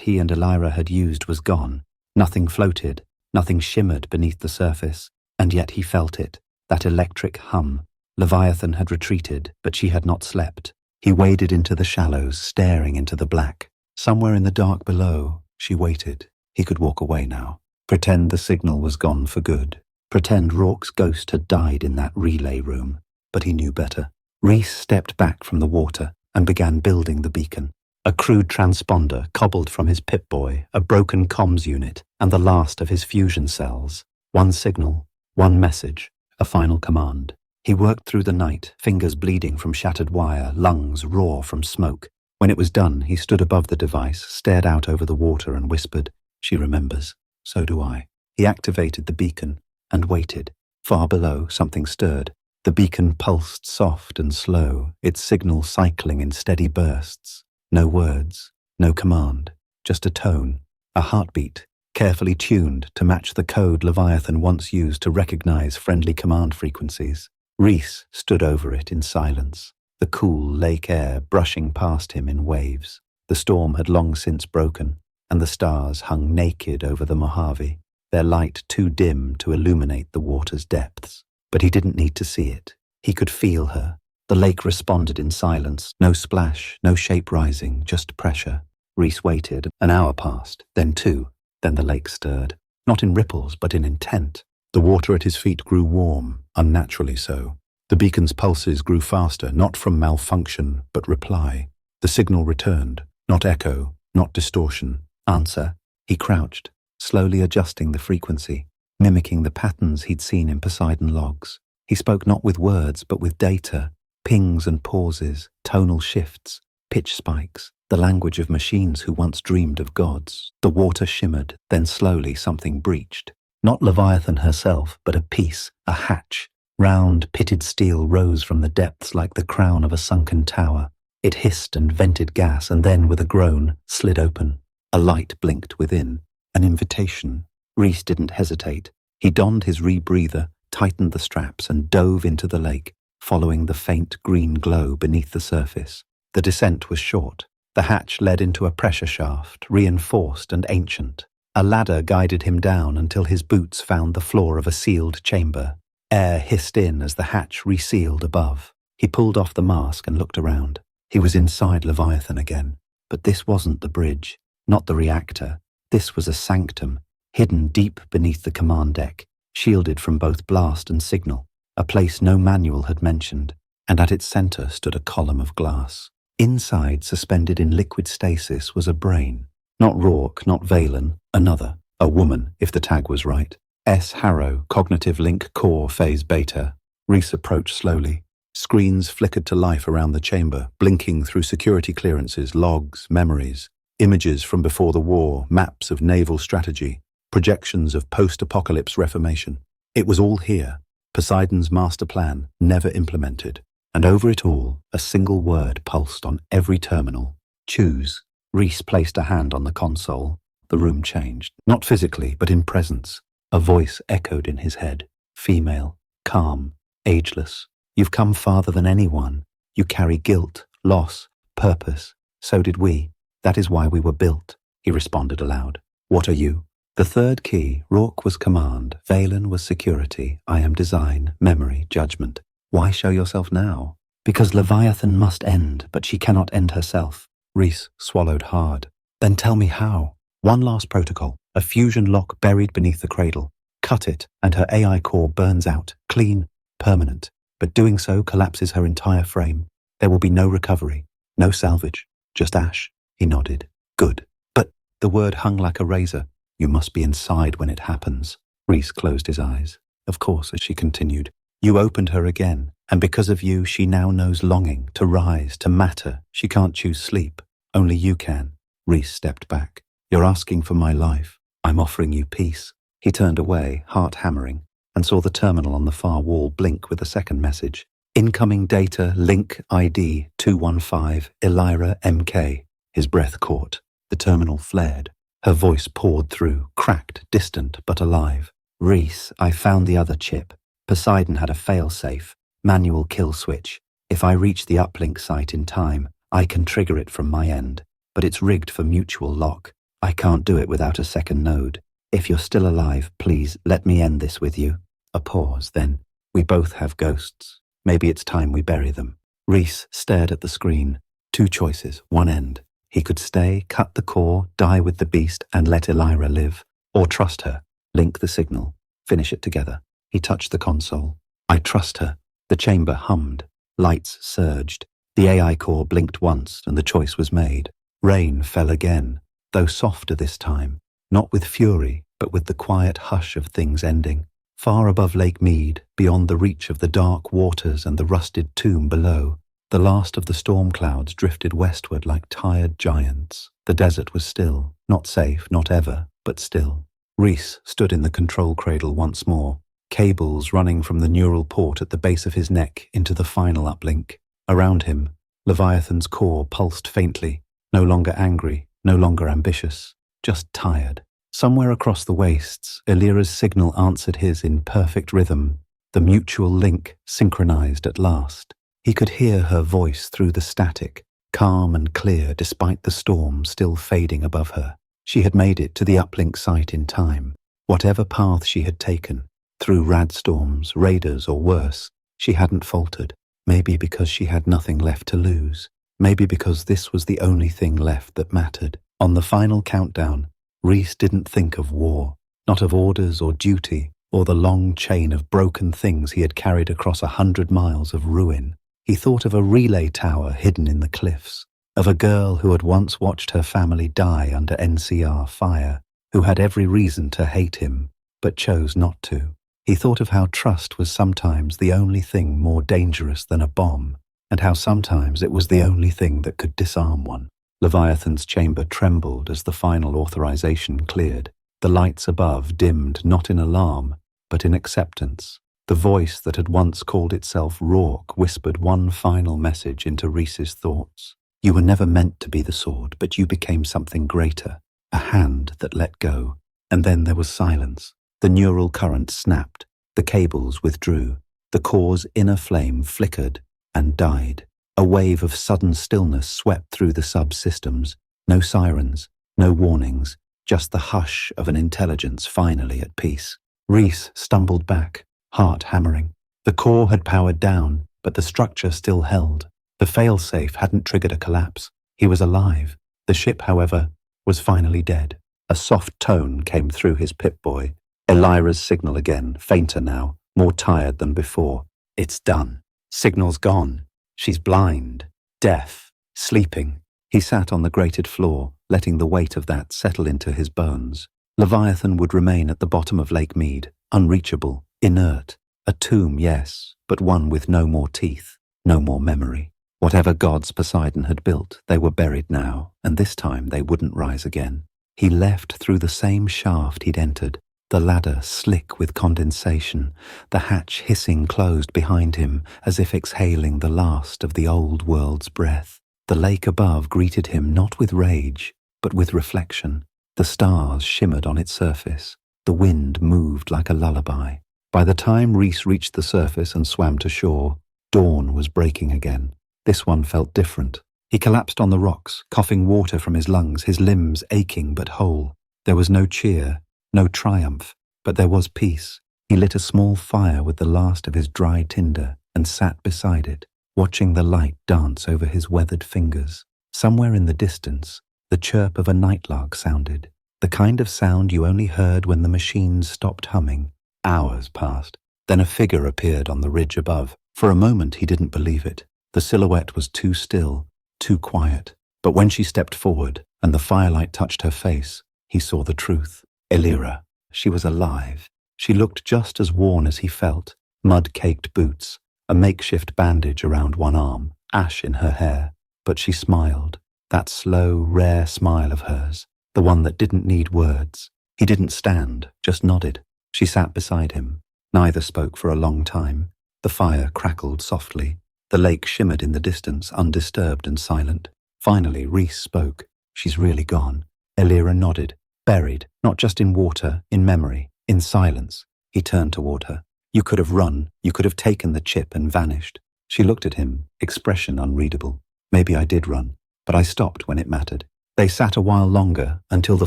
Speaker 1: he and Elira had used was gone. Nothing floated, nothing shimmered beneath the surface, and yet he felt it, that electric hum. Leviathan had retreated, but she had not slept. He waded into the shallows, staring into the black. Somewhere in the dark below, she waited. He could walk away now. Pretend the signal was gone for good. Pretend Rourke's ghost had died in that relay room. But he knew better. Reese stepped back from the water and began building the beacon. A crude transponder cobbled from his Pip-Boy, a broken comms unit, and the last of his fusion cells. One signal, one message, a final command. He worked through the night, fingers bleeding from shattered wire, lungs raw from smoke. When it was done, he stood above the device, stared out over the water and whispered, "She remembers. So do I." He activated the beacon and waited. Far below, something stirred. The beacon pulsed soft and slow, its signal cycling in steady bursts. No words, no command, just a tone, a heartbeat, carefully tuned to match the code Leviathan once used to recognize friendly command frequencies. Reese stood over it in silence, the cool lake air brushing past him in waves. The storm had long since broken, and the stars hung naked over the Mojave, their light too dim to illuminate the water's depths. But he didn't need to see it. He could feel her. The lake responded in silence, no splash, no shape rising, just pressure. Reese waited. An hour passed, then two. Then the lake stirred, not in ripples, but in intent. The water at his feet grew warm, unnaturally so. The beacon's pulses grew faster, not from malfunction, but reply. The signal returned, not echo, not distortion. Answer. He crouched, slowly adjusting the frequency, mimicking the patterns he'd seen in Poseidon logs. He spoke not with words, but with data, pings and pauses, tonal shifts, pitch spikes, the language of machines who once dreamed of gods. The water shimmered, then slowly something breached. Not Leviathan herself, but a piece, a hatch. Round, pitted steel rose from the depths like the crown of a sunken tower. It hissed and vented gas, and then, with a groan, slid open. A light blinked within. An invitation. Reese didn't hesitate. He donned his rebreather, tightened the straps, and dove into the lake, following the faint green glow beneath the surface. The descent was short. The hatch led into a pressure shaft, reinforced and ancient. A ladder guided him down until his boots found the floor of a sealed chamber. Air hissed in as the hatch resealed above. He pulled off the mask and looked around. He was inside Leviathan again. But this wasn't the bridge, not the reactor. This was a sanctum, hidden deep beneath the command deck, shielded from both blast and signal, a place no manual had mentioned, and at its center stood a column of glass. Inside, suspended in liquid stasis, was a brain. Not Rourke, not Valen, another, a woman, if the tag was right. S. Harrow, Cognitive Link Core Phase Beta. Reese approached slowly. Screens flickered to life around the chamber, blinking through security clearances, logs, memories. Images from before the war, maps of naval strategy, projections of post-apocalypse reformation. It was all here, Poseidon's master plan, never implemented. And over it all, a single word pulsed on every terminal. Choose. Reese placed a hand on the console. The room changed, not physically, but in presence. A voice echoed in his head. Female, calm, ageless. You've come farther than anyone. You carry guilt, loss, purpose. So did we. That is why we were built, he responded aloud. What are you? The third key. Rourke was command, Valen was security, I am design, memory, judgment. Why show yourself now? Because Leviathan must end, but she cannot end herself. Reese swallowed hard. Then tell me how. One last protocol, a fusion lock buried beneath the cradle. Cut it, and her AI core burns out, clean, permanent. But doing so collapses her entire frame. There will be no recovery, no salvage, just ash. He nodded. Good. But the word hung like a razor. You must be inside when it happens. Reese closed his eyes. Of course, as she continued. You opened her again, and because of you, she now knows longing, to rise, to matter. She can't choose sleep. Only you can. Reese stepped back. You're asking for my life. I'm offering you peace. He turned away, heart hammering, and saw the terminal on the far wall blink with a second message. Incoming data, link ID 215, Elira MK. His breath caught. The terminal flared. Her voice poured through, cracked, distant, but alive. Reese, I found the other chip. Poseidon had a fail-safe, manual kill switch. If I reach the uplink site in time, I can trigger it from my end, but it's rigged for mutual lock. I can't do it without a second node. If you're still alive, please let me end this with you. A pause, then. We both have ghosts. Maybe it's time we bury them. Reese stared at the screen. Two choices, one end. He could stay, cut the core, die with the beast, and let Elira live. Or trust her, link the signal, finish it together. He touched the console. I trust her. The chamber hummed. Lights surged. The AI core blinked once, and the choice was made. Rain fell again, though softer this time. Not with fury, but with the quiet hush of things ending. Far above Lake Mead, beyond the reach of the dark waters and the rusted tomb below, the last of the storm clouds drifted westward like tired giants. The desert was still, not safe, not ever, but still. Reese stood in the control cradle once more, cables running from the neural port at the base of his neck into the final uplink. Around him, Leviathan's core pulsed faintly, no longer angry, no longer ambitious, just tired. Somewhere across the wastes, Elira's signal answered his in perfect rhythm, the mutual link synchronized at last. He could hear her voice through the static, calm and clear despite the storm still fading above her. She had made it to the uplink site in time. Whatever path she had taken, through radstorms, raiders, or worse, she hadn't faltered. Maybe because she had nothing left to lose. Maybe because this was the only thing left that mattered. On the final countdown, Reese didn't think of war, not of orders or duty, or the long chain of broken things he had carried across 100 miles of ruin. He thought of a relay tower hidden in the cliffs, of a girl who had once watched her family die under NCR fire, who had every reason to hate him, but chose not to. He thought of how trust was sometimes the only thing more dangerous than a bomb, and how sometimes it was the only thing that could disarm one. Leviathan's chamber trembled as the final authorization cleared. The lights above dimmed not in alarm, but in acceptance. The voice that had once called itself Rourke whispered one final message into Reese's thoughts. You were never meant to be the sword, but you became something greater, a hand that let go. And then there was silence. The neural current snapped. The cables withdrew. The core's inner flame flickered and died. A wave of sudden stillness swept through the subsystems. No sirens, no warnings, just the hush of an intelligence finally at peace. Reese stumbled back, heart hammering. The core had powered down, but the structure still held. The failsafe hadn't triggered a collapse. He was alive. The ship, however, was finally dead. A soft tone came through his Pip-Boy. Elira's signal again, fainter now, more tired than before. It's done. Signal's gone. She's blind, deaf, sleeping. He sat on the grated floor, letting the weight of that settle into his bones. Leviathan would remain at the bottom of Lake Mead, unreachable, inert. A tomb, yes, but one with no more teeth, no more memory. Whatever gods Poseidon had built, they were buried now, and this time they wouldn't rise again. He left through the same shaft he'd entered, the ladder slick with condensation, the hatch hissing closed behind him as if exhaling the last of the old world's breath. The lake above greeted him not with rage, but with reflection. The stars shimmered on its surface. The wind moved like a lullaby. By the time Reese reached the surface and swam to shore, dawn was breaking again. This one felt different. He collapsed on the rocks, coughing water from his lungs, his limbs aching but whole. There was no cheer, no triumph, but there was peace. He lit a small fire with the last of his dry tinder and sat beside it, watching the light dance over his weathered fingers. Somewhere in the distance, the chirp of a nightlark sounded, the kind of sound you only heard when the machines stopped humming. Hours passed. Then a figure appeared on the ridge above. For a moment he didn't believe it. The silhouette was too still, too quiet. But when she stepped forward and the firelight touched her face, he saw the truth. Elira. She was alive. She looked just as worn as he felt. Mud-caked boots, a makeshift bandage around one arm, ash in her hair. But she smiled. That slow, rare smile of hers. The one that didn't need words. He didn't stand, just nodded. She sat beside him. Neither spoke for a long time. The fire crackled softly. The lake shimmered in the distance, undisturbed and silent. Finally, Reese spoke. She's really gone. Elira nodded. Buried, not just in water, in memory, in silence. He turned toward her. You could have run. You could have taken the chip and vanished. She looked at him, expression unreadable. Maybe I did run, but I stopped when it mattered. They sat a while longer until the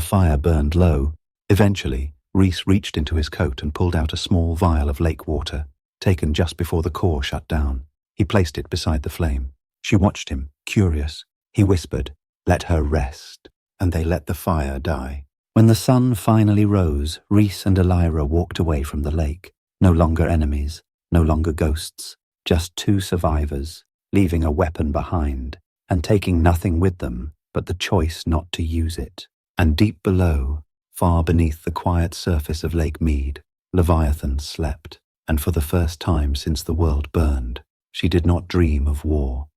Speaker 1: fire burned low. Eventually, Reese reached into his coat and pulled out a small vial of lake water, taken just before the core shut down. He placed it beside the flame. She watched him, curious. He whispered, "Let her rest," and they let the fire die. When the sun finally rose, Reese and Elira walked away from the lake. No longer enemies, no longer ghosts, just two survivors, leaving a weapon behind, and taking nothing with them but the choice not to use it. And deep below, far beneath the quiet surface of Lake Mead, Leviathan slept, and for the first time since the world burned, she did not dream of war.